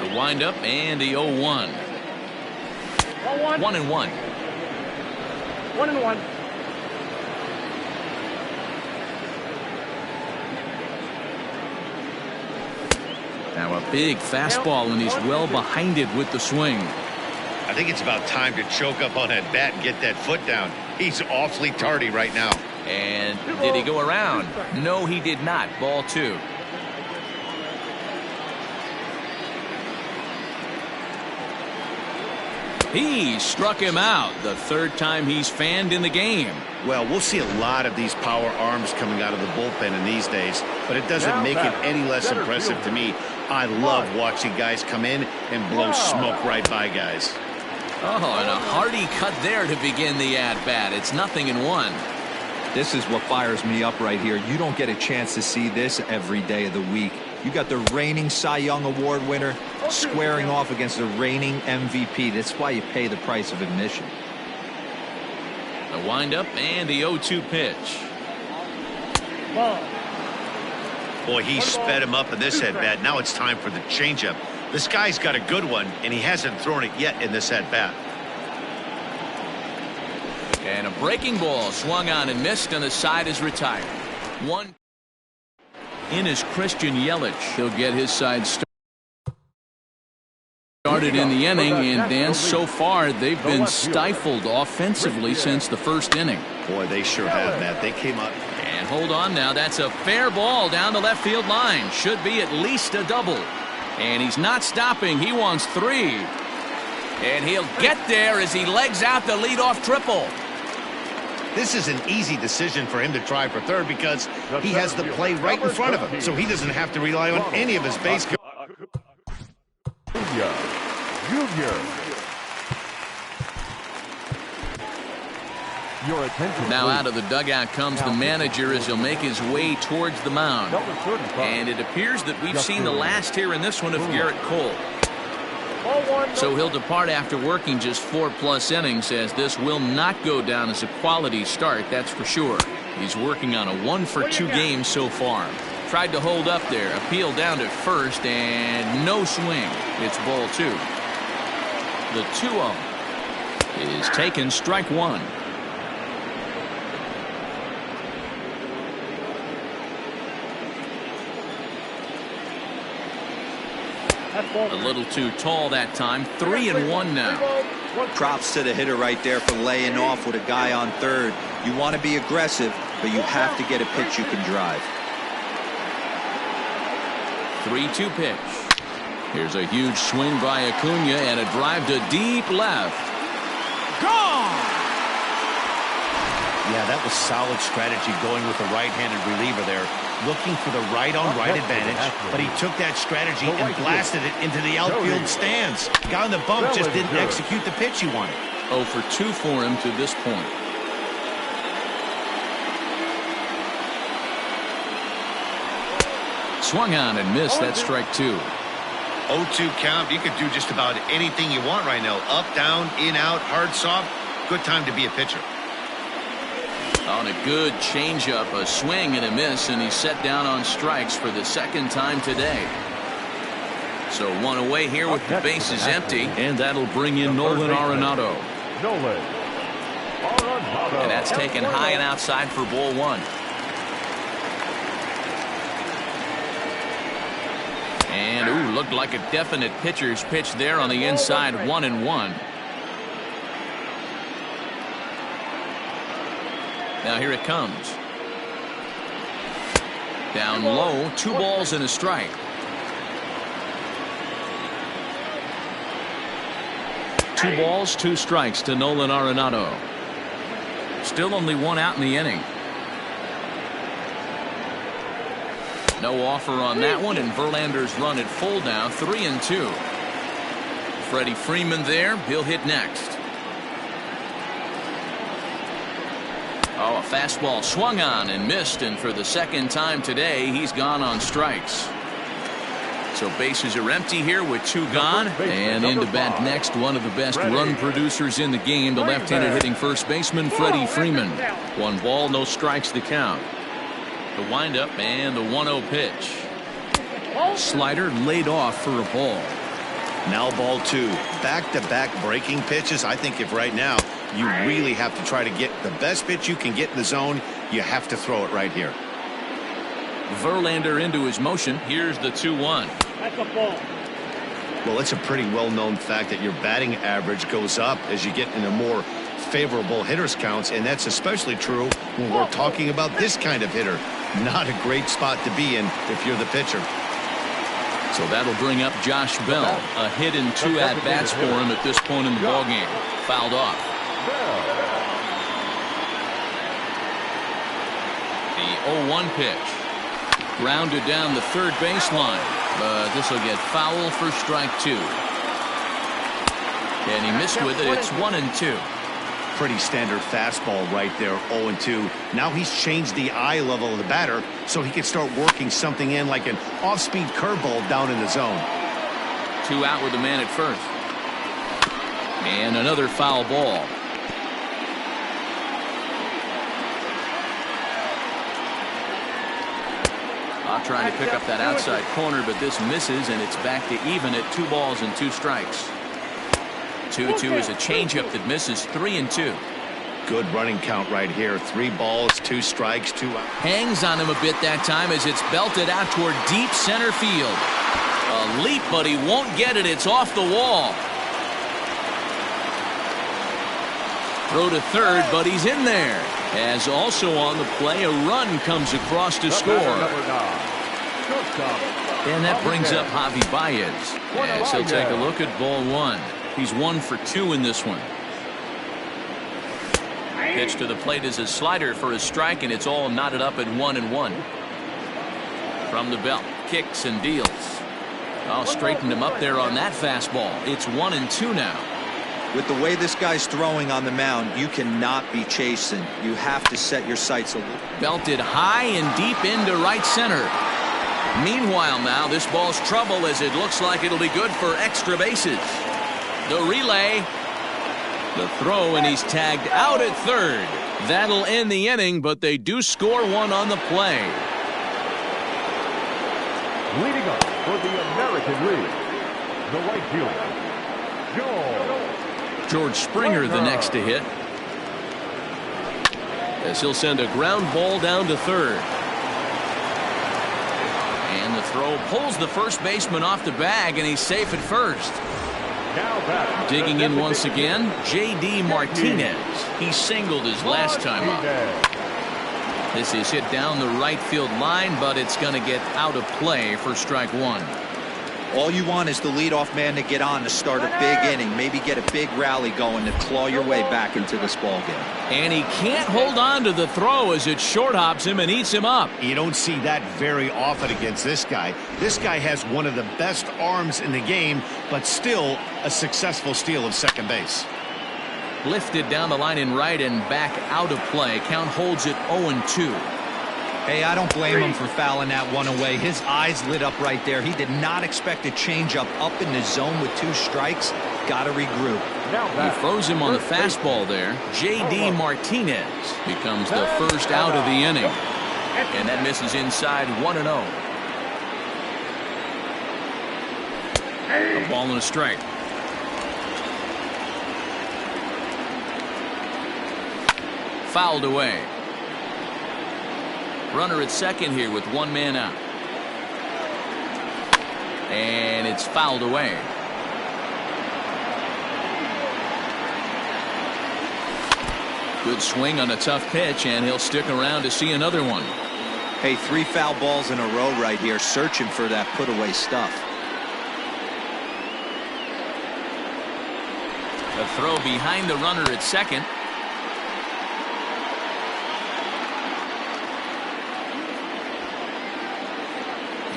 The windup and the 0-1. 1-1. 1-1. Now a big fastball, and he's well behind it with the swing. I think it's about time to choke up on that bat and get that foot down. He's awfully tardy right now. And did he go around? No, he did not. Ball 2. He struck him out, the third time he's fanned in the game. Well, we'll see a lot of these power arms coming out of the bullpen in these days, but it doesn't make it any less impressive to me. I love watching guys come in and blow smoke right by guys. Oh, and a hearty cut there to begin the at-bat. It's 0-1. This is what fires me up right here. You don't get a chance to see this every day of the week. You got the reigning Cy Young Award winner squaring off against the reigning MVP. That's why you pay the price of admission. The windup and the 0-2 pitch. Boy, he sped him up in this at-bat. Now it's time for the changeup. This guy's got a good one, and he hasn't thrown it yet in this at-bat. And a breaking ball swung on and missed, and the side is retired. One in is Christian Yelich. He'll get his side started in the inning, and Dan, so far they've been stifled offensively since the first inning. Boy, they sure have, Matt. They came up. And hold on now, that's a fair ball down the left field line. Should be at least a double. And he's not stopping. He wants 3. And he'll get there as he legs out the leadoff triple. This is an easy decision for him to try for third because he has the play right in front of him, so he doesn't have to rely on any of his base. Junior. Your attention, now please. out of the dugout comes the manager as he'll make his way towards the mound. And it appears that we've seen the last here in this one of Garrett Cole. So he'll depart after working just 4+ innings, as this will not go down as a quality start, that's for sure. He's working on a 1-for-2 game so far. Tried to hold up there, appeal down to first, and no swing. It's ball 2. The 2-0 is taken, strike 1. A little too tall that time. 3-1 now. Props to the hitter right there for laying off with a guy on third. You want to be aggressive, but you have to get a pitch you can drive. 3-2 pitch. Here's a huge swing by Acuna and a drive to deep left. Gone! Yeah, that was solid strategy going with the right-handed reliever there. Looking for the right-on-right advantage, but he took that strategy and blasted it into the outfield stands. Got on the bump, just didn't execute the pitch he wanted. 0-for-2 for him to this point. Swung on and missed. That's strike 2. 0-2 count. You could do just about anything you want right now. Up, down, in, out, hard, soft. Good time to be a pitcher. On a good changeup, a swing and a miss, and he's set down on strikes for the second time today. So 1 away here with the bases empty, and that'll bring in Nolan Arenado. And that's taken high and outside for ball 1. And ooh, looked like a definite pitcher's pitch there on the inside. 1-1. Now here it comes. Down low, 2 balls and a strike. 2 balls, 2 strikes to Nolan Arenado. Still only 1 out in the inning. No offer on that one, and Verlander's run at full now, 3-2. Freddie Freeman there. He'll hit next. Oh, a fastball swung on and missed, and for the second time today, he's gone on strikes. So bases are empty here with 2 gone, and in to bat next, one of the best run producers in the game, the left-handed hitting first baseman, Freddie Freeman. 1 ball, no strikes to count. The windup and the 1-0 pitch. Slider laid off for a ball. Now ball 2. Back-to-back breaking pitches. I think if right now you really have to try to get the best pitch you can get in the zone, you have to throw it right here. Verlander into his motion. Here's the 2-1. That's a ball. Well, it's a pretty well-known fact that your batting average goes up as you get into more favorable hitters counts, and that's especially true when we're talking about this kind of hitter. Not a great spot to be in if you're the pitcher. So that'll bring up Josh Bell. A hit and 2 at-bats for him at this point in the ballgame. Fouled off. The 0-1 pitch. Grounded down the third baseline. But this will get foul for strike 2. And he missed with it. It's 1-2. Pretty standard fastball right there, 0-2. Now he's changed the eye level of the batter so he can start working something in like an off-speed curveball down in the zone. 2 out with the man at first. And another foul ball. Trying to pick up that outside corner, but this misses, and it's back to even at 2 balls and 2 strikes. 2-2 is a changeup that misses. 3-2. Good running count right here. 3 balls, 2 strikes, 2 out. Hangs on him a bit that time as it's belted out toward deep center field. A leap, but he won't get it. It's off the wall. Throw to third, but he's in there. As also on the play, a run comes across to score. And that brings up Javi Baez as he'll take a look at ball 1. He's 1 for 2 in this one. Pitch to the plate is a slider for a strike, and it's all knotted up at 1-1. From the belt, kicks and deals. I'll straighten him up there on that fastball. It's 1-2 now. With the way this guy's throwing on the mound, you cannot be chasing. You have to set your sights a little. Belted high and deep into right center. Meanwhile now, this ball's trouble as it looks like it'll be good for extra bases. The relay. The throw, and he's tagged out at third. That'll end the inning, but they do score 1 on the play. Leading up for the American League, the right fielder, George Springer the next to hit. As he'll send a ground ball down to third. And the throw pulls the first baseman off the bag, and he's safe at first. Digging in once again, J.D. Martinez. He singled his last time up. This is hit down the right field line, but it's going to get out of play for strike 1. All you want is the leadoff man to get on to start a big inning, maybe get a big rally going to claw your way back into this ball game. And he can't hold on to the throw as it short hops him and eats him up. You don't see that very often against this guy. This guy has one of the best arms in the game, but still a successful steal of second base. Lifted down the line in right and back out of play. Count holds it 0-2. Hey, I don't blame him for fouling that one away. His eyes lit up right there. He did not expect a changeup up in the zone with 2 strikes. Got to regroup. He froze him on the fastball there. J.D. Martinez becomes the first out of the inning. And that misses inside 1-0. A ball and a strike. Fouled away. Runner at second here with 1 man out. And it's fouled away. Good swing on a tough pitch, and he'll stick around to see another one. Hey, 3 foul balls in a row right here, searching for that put-away stuff. A throw behind the runner at second.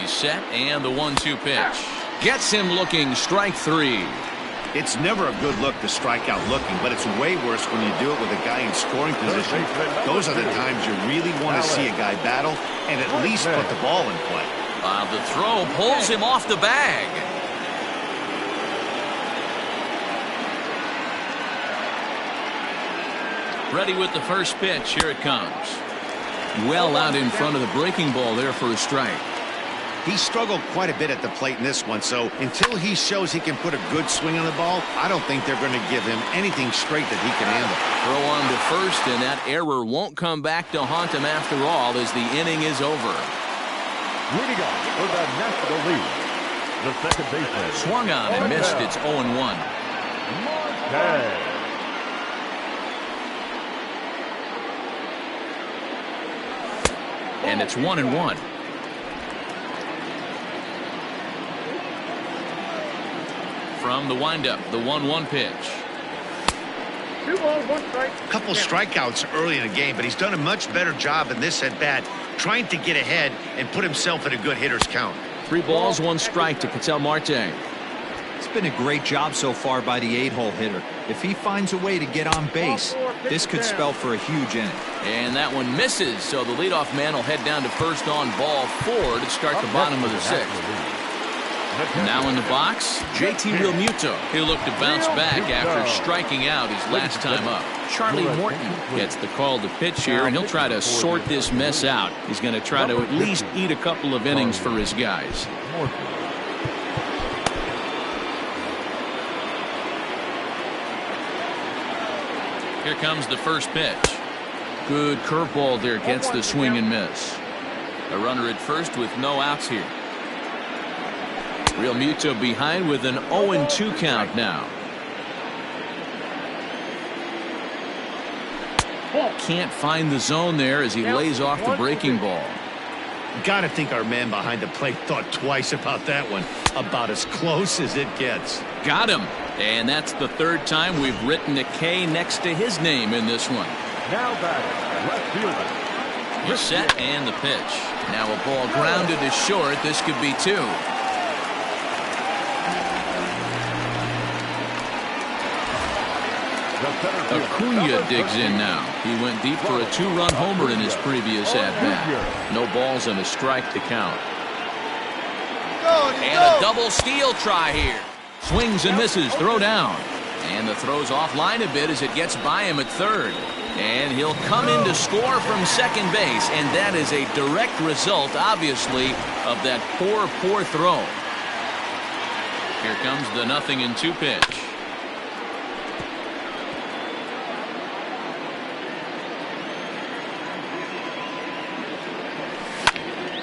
Set, and the 1-2 pitch gets him looking. Strike 3. It's never a good look to strike out looking, but it's way worse when you do it with a guy in scoring position. Those are the times you really want to see a guy battle and at least put the ball in play. The throw pulls him off the bag. Ready with the first pitch. Here it comes. Well out in front of the breaking ball there for a strike. He struggled quite a bit at the plate in this one, so until he shows he can put a good swing on the ball, I don't think they're going to give him anything straight that he can handle. Throw on to first, and that error won't come back to haunt him after all as the inning is over. Leading up for the National League, the second baseman. Swung on and missed. It's 0-1. And it's 1-1. from the windup, the 1-1 pitch. 2 balls, 1 strike. A couple strikeouts early in the game, but he's done a much better job in this at-bat, trying to get ahead and put himself in a good hitter's count. 3 balls, 1 strike to Ketel Marte. It's been a great job so far by the 8-hole hitter. If he finds a way to get on base, this could spell for a huge inning. And that one misses, so the leadoff man will head down to first on ball 4 to start the bottom of the 6th. Now in the box, JT Realmuto. He'll look to bounce back after striking out his last time up. Charlie Morton gets the call to pitch here, and he'll try to sort this mess out. He's going to try to at least eat a couple of innings for his guys. Here comes the first pitch. Good curveball there, gets the swing and miss. A runner at first with no outs here. Realmuto behind with an 0-2 count now. Can't find the zone there as he lays off the breaking ball. Got to think our man behind the plate thought twice about that one. About as close as it gets. Got him. And that's the 3rd time we've written a K next to his name in this one. Now batting, left fielder. He's set and the pitch. Now a ball grounded to short. This could be 2. Acuna digs in now. He went deep for a 2-run homer in his previous at-bat. No balls and a strike to count. And a double steal try here. Swings and misses, throw down. And the throw's offline a bit as it gets by him at 3rd. And he'll come in to score from second base. And that is a direct result, obviously, of that poor throw. Here comes the 0-2 pitch.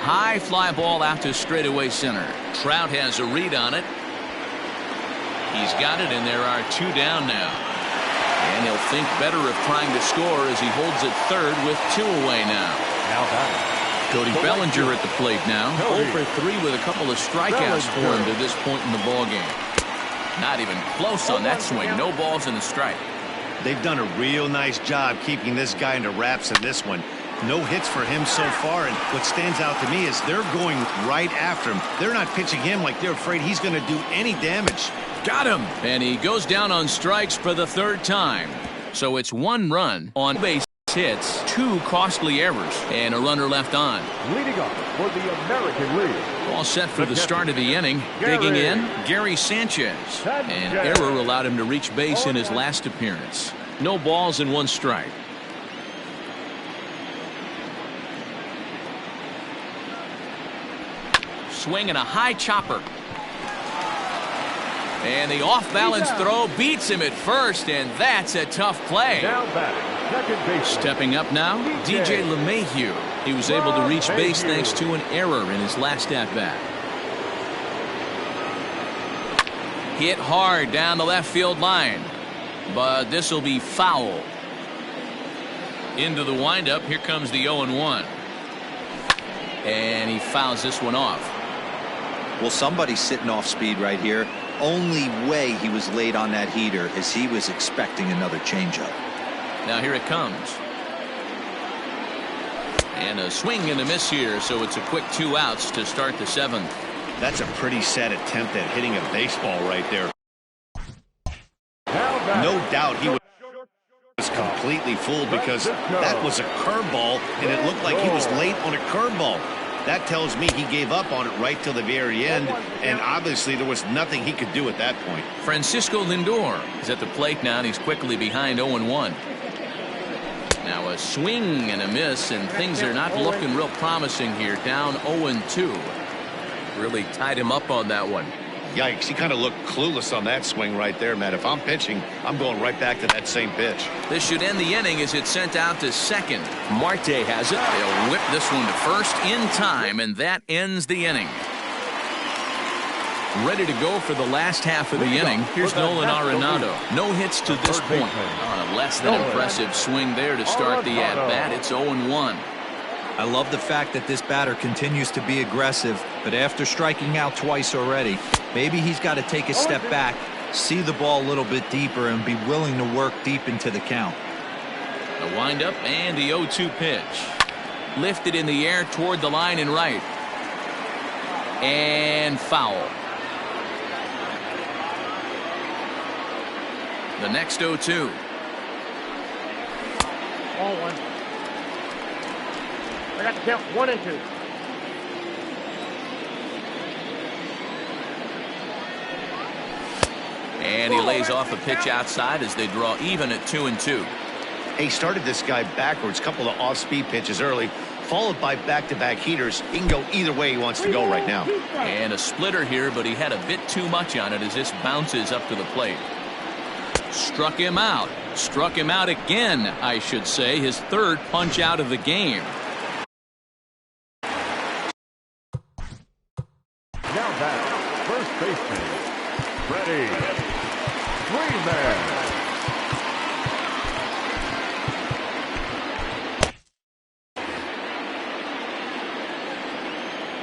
High fly ball out to straightaway center. Trout has a read on it. He's got it, and there are 2 down now. And he'll think better of trying to score as he holds it 3rd with 2 away now. Cody Bellinger at the plate now. 0 for 3 with a couple of strikeouts for him to this point in the ballgame. Not even close on that swing. No balls and a strike. They've done a real nice job keeping this guy into wraps in this one. No hits for him so far, and what stands out to me is they're going right after him. They're not pitching him like they're afraid he's going to do any damage. Got him! And he goes down on strikes for the 3rd time. So it's 1 run on base hits, 2 costly errors, and a runner left on. Leading up for the American League. All set for the start of the inning. Digging in, Gary Sanchez. An error allowed him to reach base in his last appearance. No balls and 1 strike. Swing and a high chopper. And the off-balance throw beats him at first, and that's a tough play. Now batting, second base. Stepping up now, DJ LeMahieu. He was able to reach base thanks to an error in his last at-bat. Hit hard down the left field line, but this will be foul. Into the windup, here comes the 0-1. And he fouls this one off. Well, somebody's sitting off speed right here. Only way he was late on that heater is he was expecting another changeup. Now here it comes. And a swing and a miss here, so it's a quick 2 outs to start the 7th. That's a pretty sad attempt at hitting a baseball right there. No doubt he was completely fooled because that was a curveball, and it looked like he was late on a curveball. That tells me he gave up on it right till the very end, and obviously there was nothing he could do at that point. Francisco Lindor is at the plate now, and he's quickly behind 0-1. Now a swing and a miss, and things are not looking real promising here. Down 0-2. Really tied him up on that one. Yikes, he kind of looked clueless on that swing right there, man. If I'm pitching, I'm going right back to that same pitch. This should end the inning as it's sent out to second. Marte has it. They'll whip this one to first in time, and that ends the inning. Ready to go for the last half of the inning. Here's Nolan Arenado. No hits to this point. On a less than impressive swing there to start the at-bat. It's 0-1. I love the fact that this batter continues to be aggressive, but after striking out twice already, maybe he's got to take a step back See the ball a little bit deeper and be willing to work deep into the count. The windup and the 0-2 pitch. Lifted in the air toward the line and right. And foul. The next 0-2. Ball one. I got the count 1 and 2. And he lays off a pitch outside as they draw even at 2-2. He started this guy backwards, couple of off-speed pitches early, followed by back-to-back heaters. He can go either way he wants to go right now. And a splitter here, but he had a bit too much on it as this bounces up to the plate. Struck him out. Struck him out again, I should say. His third punch out of the game. Now back, first baseman, Freddie Freeman.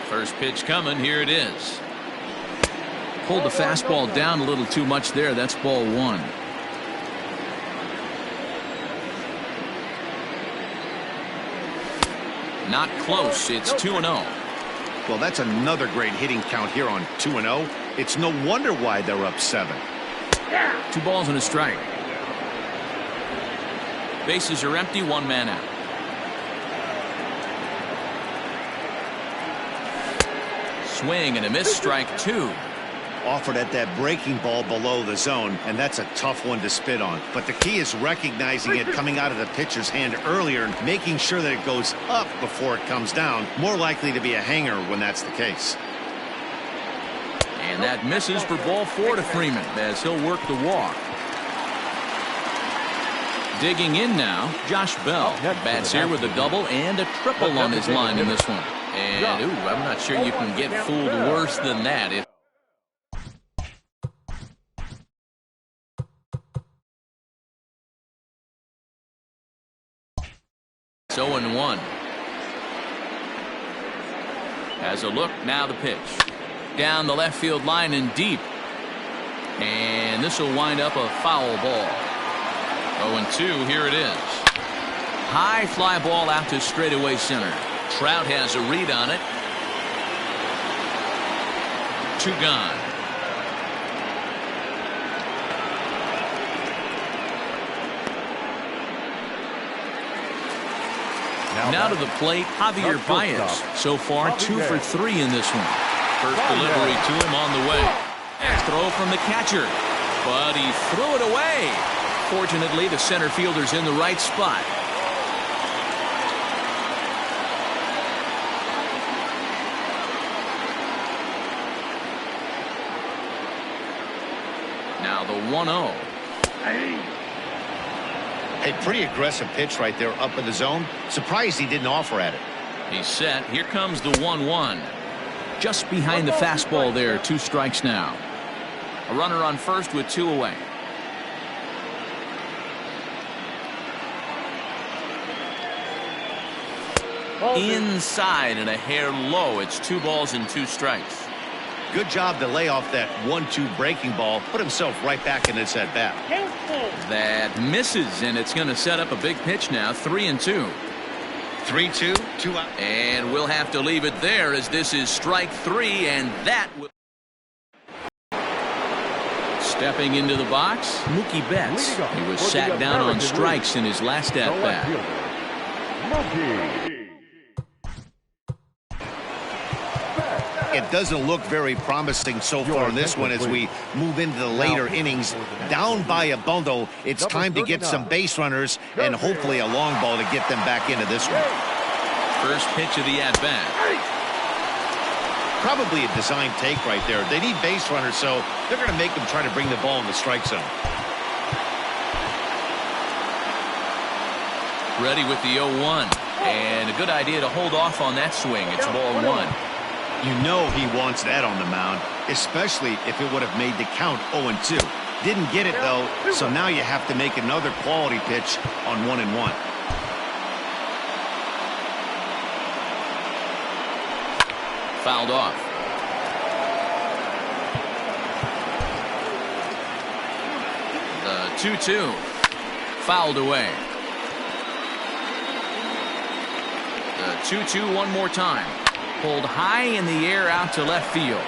First pitch coming. Here it is. Pulled the fastball down a little too much there. That's ball one. Not close. It's 2-0. Well, that's another great hitting count here on 2-0. It's no wonder why they're up 7. 2 balls and a strike. Bases are empty. 1 man out. Swing and a miss. Strike 2. Offered at that breaking ball below the zone, and that's a tough one to spit on. But the key is recognizing it coming out of the pitcher's hand earlier and making sure that it goes up before it comes down. More likely to be a hanger when that's the case. And that misses for ball 4 to Freeman as he'll work the walk. Digging in now, Josh Bell bats here with a double and a triple on his line in this one. And, ooh, I'm not sure you can get fooled worse than that. It's 0-1. Has a look, now the pitch. Down the left field line and deep. And this will wind up a foul ball. 0-2, here it is. High fly ball out to straightaway center. Trout has a read on it. 2 gone. Now to the plate, Javier Baez. So far, 2 for 3 in this one. First delivery to him on the way. Throw from the catcher, but he threw it away. Fortunately, the center fielder's in the right spot. Now the 1-0. A pretty aggressive pitch right there up in the zone. Surprised he didn't offer at it. He's set. Here comes the 1-1. Just behind the fastball there. 2 strikes now. A runner on first with 2 away. Inside and a hair low. It's 2 balls and 2 strikes. Good job to lay off that 1-2 breaking ball. Put himself right back in his at-bat. That misses, and it's going to set up a big pitch now. 3-2. 3-2, 2 out. And we'll have to leave it there as this is strike 3, and that will. Stepping into the box, Mookie Betts. He was sat down on strikes in his last at-bat. It doesn't look very promising so far in this one as we move into the later innings. Down by a bundle, it's time to get some base runners and hopefully a long ball to get them back into this one. First pitch of the at-bat. Probably a design take right there. They need base runners, so they're going to make them try to bring the ball in the strike zone. Ready with the 0-1. And a good idea to hold off on that swing. It's ball 1. You know he wants that on the mound, especially if it would have made the count 0-2. Didn't get it, though, so now you have to make another quality pitch on 1-1. Fouled off. 2-2. Fouled away. The 2-2 one more time. Pulled high in the air out to left field.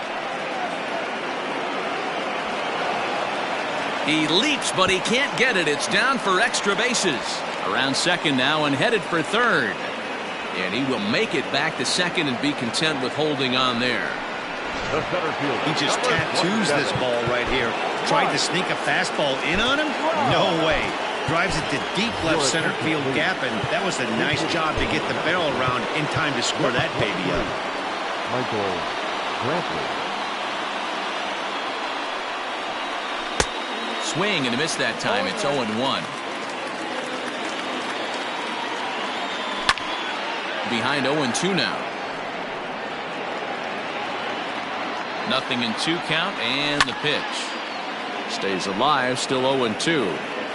He leaps, but he can't get it. It's down for extra bases. Around second now and headed for third. And he will make it back to second and be content with holding on there. He just tattoos this ball right here. Tried to sneak a fastball in on him? No way. Drives it to deep left center field gap, and that was a nice job to get the barrel around in time to score that baby up. Michael Brantley. Swing and a miss that time. It's 0-1. Behind 0-2 now. Nothing in 2 count, and the pitch stays alive, still 0-2.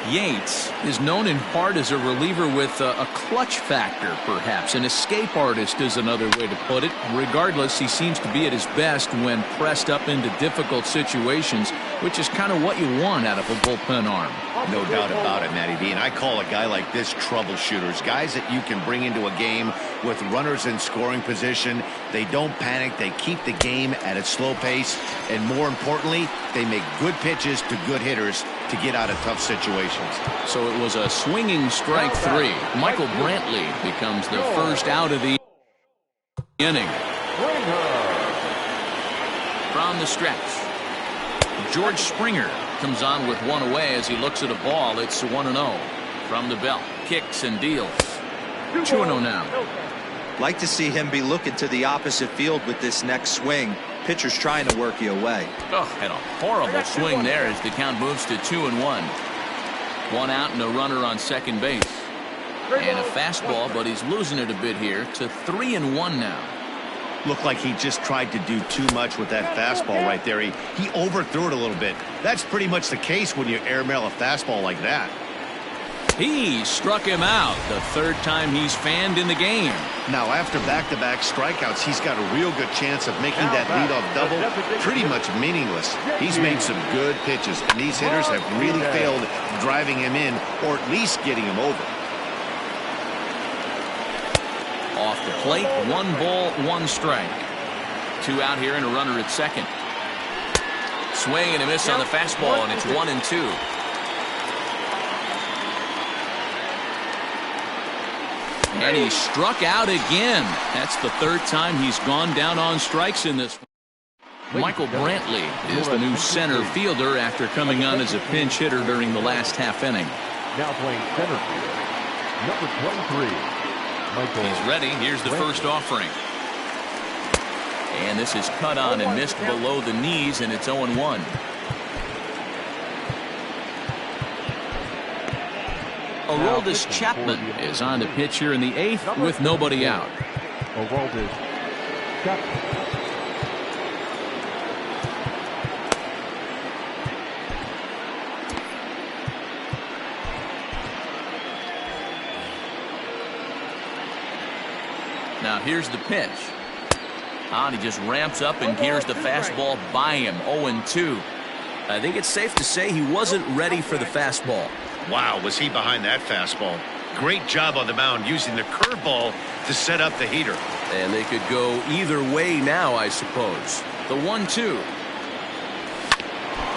Yates is known in part as a reliever with a clutch factor, perhaps. An escape artist is another way to put it. Regardless, he seems to be at his best when pressed up into difficult situations, which is kind of what you want out of a bullpen arm. No doubt about it, Matty V. And I call a guy like this troubleshooters. Guys that you can bring into a game with runners in scoring position. They don't panic. They keep the game at a slow pace. And more importantly, they make good pitches to good hitters to get out of tough situations. So it was a swinging strike 3. Michael Brantley becomes the first out of the inning. From the stretch, George Springer comes on with one away as he looks at a ball. It's 1-0 from the belt. Kicks and deals. 2-0 now. Like to see him be looking to the opposite field with this next swing. Pitcher's trying to work you away. Oh, had a horrible swing there as the count moves to 2-1. 1 out and a runner on second base. And a fastball, but he's losing it a bit here to 3-1 now. Looked like he just tried to do too much with that fastball right there. He overthrew it a little bit. That's pretty much the case when you airmail a fastball like that. He struck him out the third time he's fanned in the game. Now, after back-to-back strikeouts, he's got a real good chance of making that leadoff double pretty much meaningless. He's made some good pitches, and these hitters have really failed driving him in or at least getting him over. Off the plate, 1 ball, 1 strike. 2 out here and a runner at second. Swing and a miss on the fastball, and it's 1-2. And he struck out again. That's the third time he's gone down on strikes in this. Michael Brantley is the new center fielder after coming on as a pinch hitter during the last half inning. Now playing center field, number 23, Michael. He's ready. Here's the first offering. And this is cut on and missed below the knees, and it's 0-1. Aroldis Chapman is on the pitch here in the 8th with nobody out. Aroldis Chapman. Now here's the pitch. And he just ramps up and gears the fastball by him. 0-2. I think it's safe to say he wasn't ready for the fastball. Wow, was he behind that fastball. Great job on the mound using the curveball to set up the heater. And they could go either way now, I suppose. The 1-2.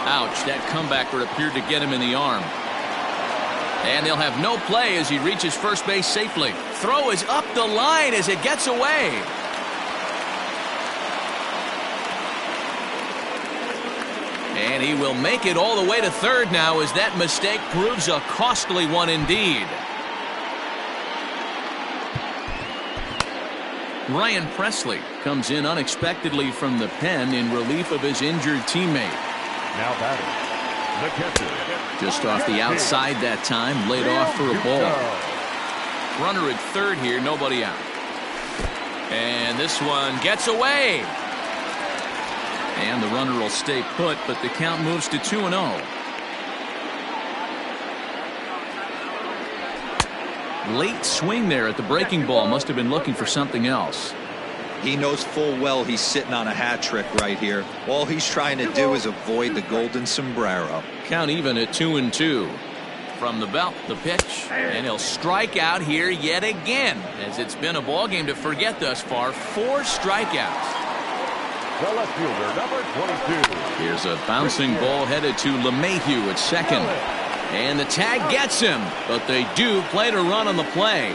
Ouch, that comebacker appeared to get him in the arm. And they'll have no play as he reaches first base safely. Throw is up the line as it gets away. And he will make it all the way to third now as that mistake proves a costly one indeed. Ryan Presley comes in unexpectedly from the pen in relief of his injured teammate. Now batting, the catcher. Just off the outside that time, laid off for a ball. Runner at third here, nobody out. And this one gets away. And the runner will stay put, but the count moves to 2-0. Late swing there at the breaking ball. Must have been looking for something else. He knows full well he's sitting on a hat trick right here. All he's trying to do is avoid the golden sombrero. Count even at 2-2. from the belt, the pitch, and he'll strike out here yet again, as it's been a ball game to forget thus far. 4 strikeouts. The left fielder, number 22. Here's a bouncing ball headed to LeMahieu at second. And the tag gets him, but they do play to run on the play.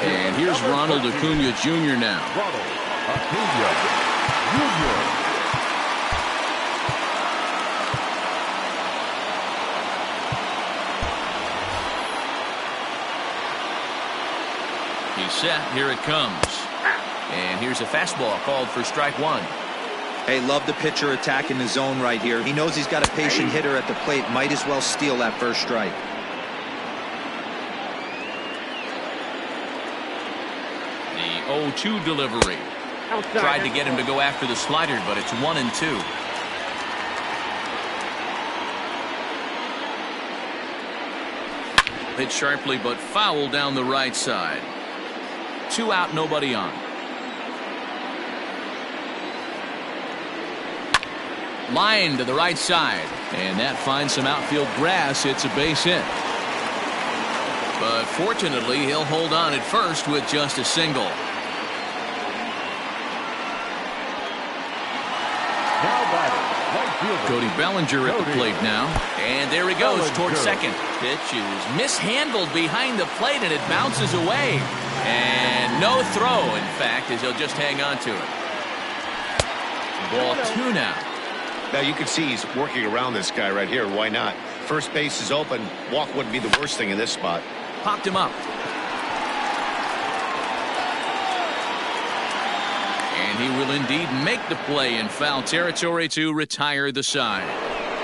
And here's Ronald Acuna Jr. now. Ronald Acuna Jr. He's set. Here it comes. And here's a fastball called for strike 1. Hey, love the pitcher attacking the zone right here. He knows he's got a patient hitter at the plate. Might as well steal that first strike. The 0-2 delivery. Outside. Tried to get him to go after the slider, but it's 1-2. Hit sharply, but foul down the right side. 2 out, nobody on. Line to the right side, and that finds some outfield grass. It's a base hit. But fortunately, he'll hold on at first with just a single. Now batting, right fielder. Cody Bellinger at the plate now. And there he goes towards second. Pitch is mishandled behind the plate, and it bounces away. And no throw, in fact, as he'll just hang on to it. Ball 2 now. Now you can see he's working around this guy right here. Why not? First base is open. Walk wouldn't be the worst thing in this spot. Popped him up. And he will indeed make the play in foul territory to retire the side.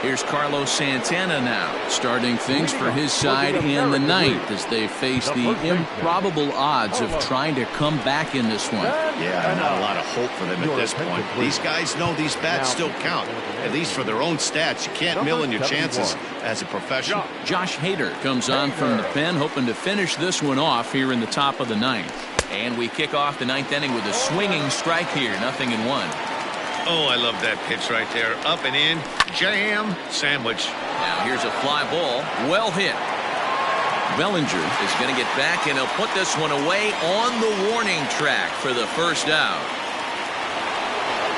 Here's Carlos Santana now, starting things for his side in the ninth as they face the improbable odds of trying to come back in this one. Yeah, not a lot of hope for them at this point. These guys know these bats still count, at least for their own stats. You can't mill in your chances as a professional. Josh Hader comes on from the pen, hoping to finish this one off here in the top of the ninth. And we kick off the ninth inning with a swinging strike here, 0-1. Oh, I love that pitch right there. Up and in, jam, sandwich. Now here's a fly ball, well hit. Bellinger is going to get back, and he'll put this one away on the warning track for the first out.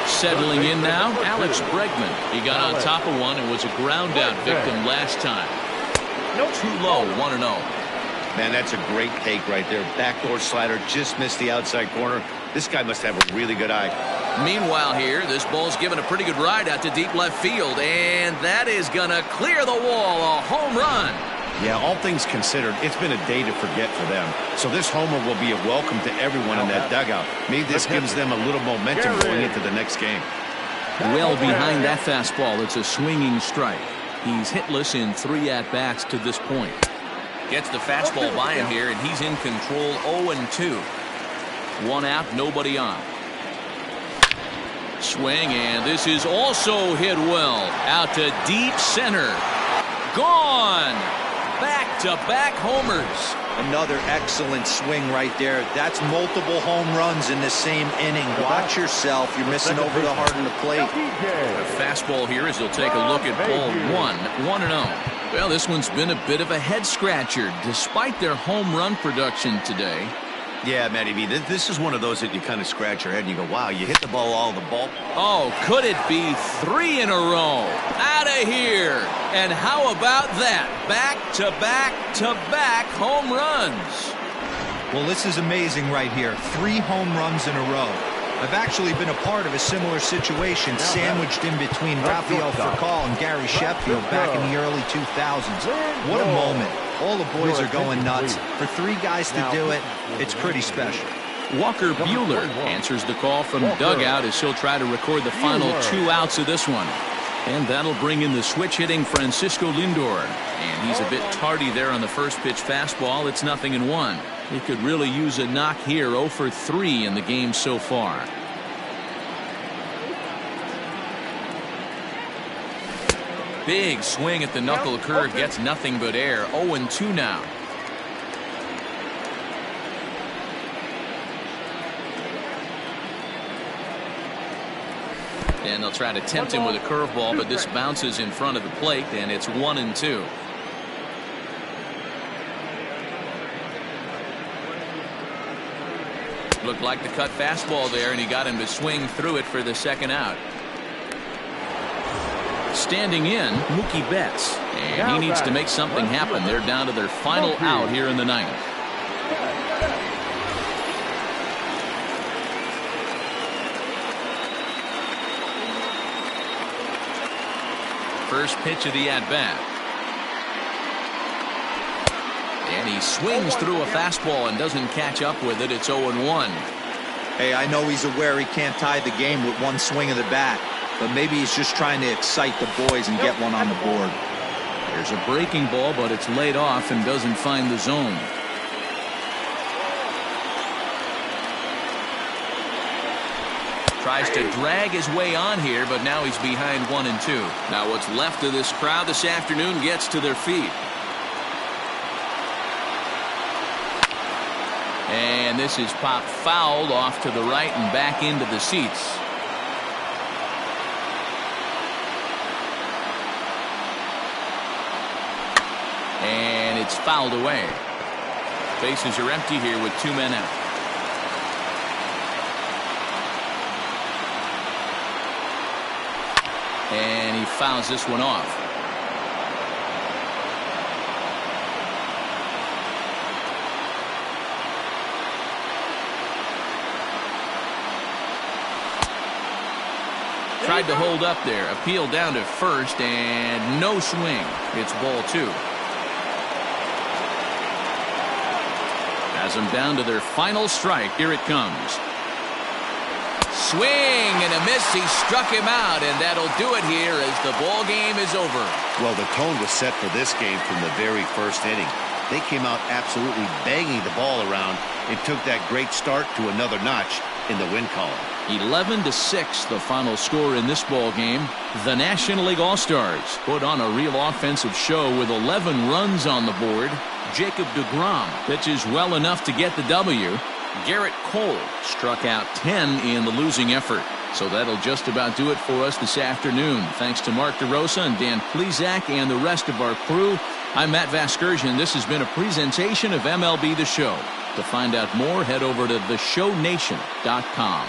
Settling in now, Alex Bregman. He got on top of one and was a ground out victim last time. Too low, 1-0. Man, that's a great take right there. Backdoor slider, just missed the outside corner. This guy must have a really good eye. Meanwhile here, this ball's given a pretty good ride out to deep left field, and that is going to clear the wall. A home run. Yeah, all things considered, it's been a day to forget for them. So this homer will be a welcome to everyone in that dugout. Maybe this gives them a little momentum going into the next game. Well behind that fastball, it's a swinging strike. He's hitless in 3 at-bats to this point. Gets the fastball by him here, and he's in control. 0-2. 1 out, nobody on. Swing, and this is also hit well. Out to deep center. Gone. Back-to-back homers. Another excellent swing right there. That's multiple home runs in the same inning. Watch yourself. You're missing over the heart of the plate. A fastball here as he'll take a look at ball 1-0. Well, this one's been a bit of a head-scratcher despite their home run production today. Yeah, Matty B, this is one of those that you kind of scratch your head and you go, wow, you hit the ball all the ball. Oh, could it be 3 in a row? Out of here. And how about that? Back-to-back-to-back home runs. Well, this is amazing right here. 3 home runs in a row. I've actually been a part of a similar situation sandwiched in between Rafael Furcal and Gary Sheffield back in the early 2000s. What a moment. All the boys are going nuts. For 3 guys to do it, it's pretty special. Walker Buehler answers the call from dugout as he'll try to record the final 2 outs of this one. And that'll bring in the switch-hitting Francisco Lindor. And he's a bit tardy there on the first pitch fastball. It's 0-1. He could really use a knock here. 0 for 3 in the game so far. Big swing at the knuckle curve, gets nothing but air. 0-2 now. And they'll try to tempt him with a curveball, but this bounces in front of the plate, and it's 1-2. Looked like the cut fastball there, and he got him to swing through it for the second out. Standing in, Mookie Betts, and he needs to make something happen. They're down to their final out here in the ninth. First pitch of the at-bat. And he swings through a fastball and doesn't catch up with it. It's 0-1. Hey, I know he's aware he can't tie the game with one swing of the bat, but maybe he's just trying to excite the boys and get one on the board. There's a breaking ball, but it's laid off and doesn't find the zone. Tries to drag his way on here, but now he's behind 1-2. Now what's left of this crowd this afternoon gets to their feet. And this is popped fouled off to the right and back into the seats. And it's fouled away. Bases are empty here with 2 men out. And he fouls this one off. Tried to hold up there. Appeal down to first, and no swing. It's ball 2. Has them down to their final strike. Here it comes. Swing and a miss. He struck him out, and that'll do it here as the ball game is over. Well, the tone was set for this game from the very first inning. They came out absolutely banging the ball around. It took that great start to another notch in the win column. 11-6 the final score in this ball game. The National League All-Stars put on a real offensive show with 11 runs on the board. Jacob deGrom pitches well enough to get the W. Garrett Cole struck out 10 in the losing effort. So that'll just about do it for us this afternoon. Thanks to Mark DeRosa and Dan Plesac and the rest of our crew. I'm Matt Vasgersian. This has been a presentation of MLB The Show. To find out more, head over to theshownation.com.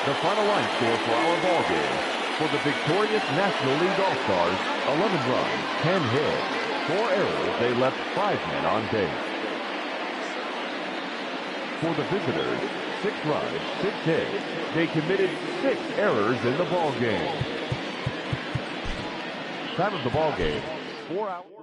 The final line score for our ball game. For the victorious National League All-Stars, 11 runs, 10 hits, 4 errors. They left 5 men on base. For the visitors, 6 runs, 6 hits. They committed 6 errors in the ball game. Time of the ball game, 4 hours.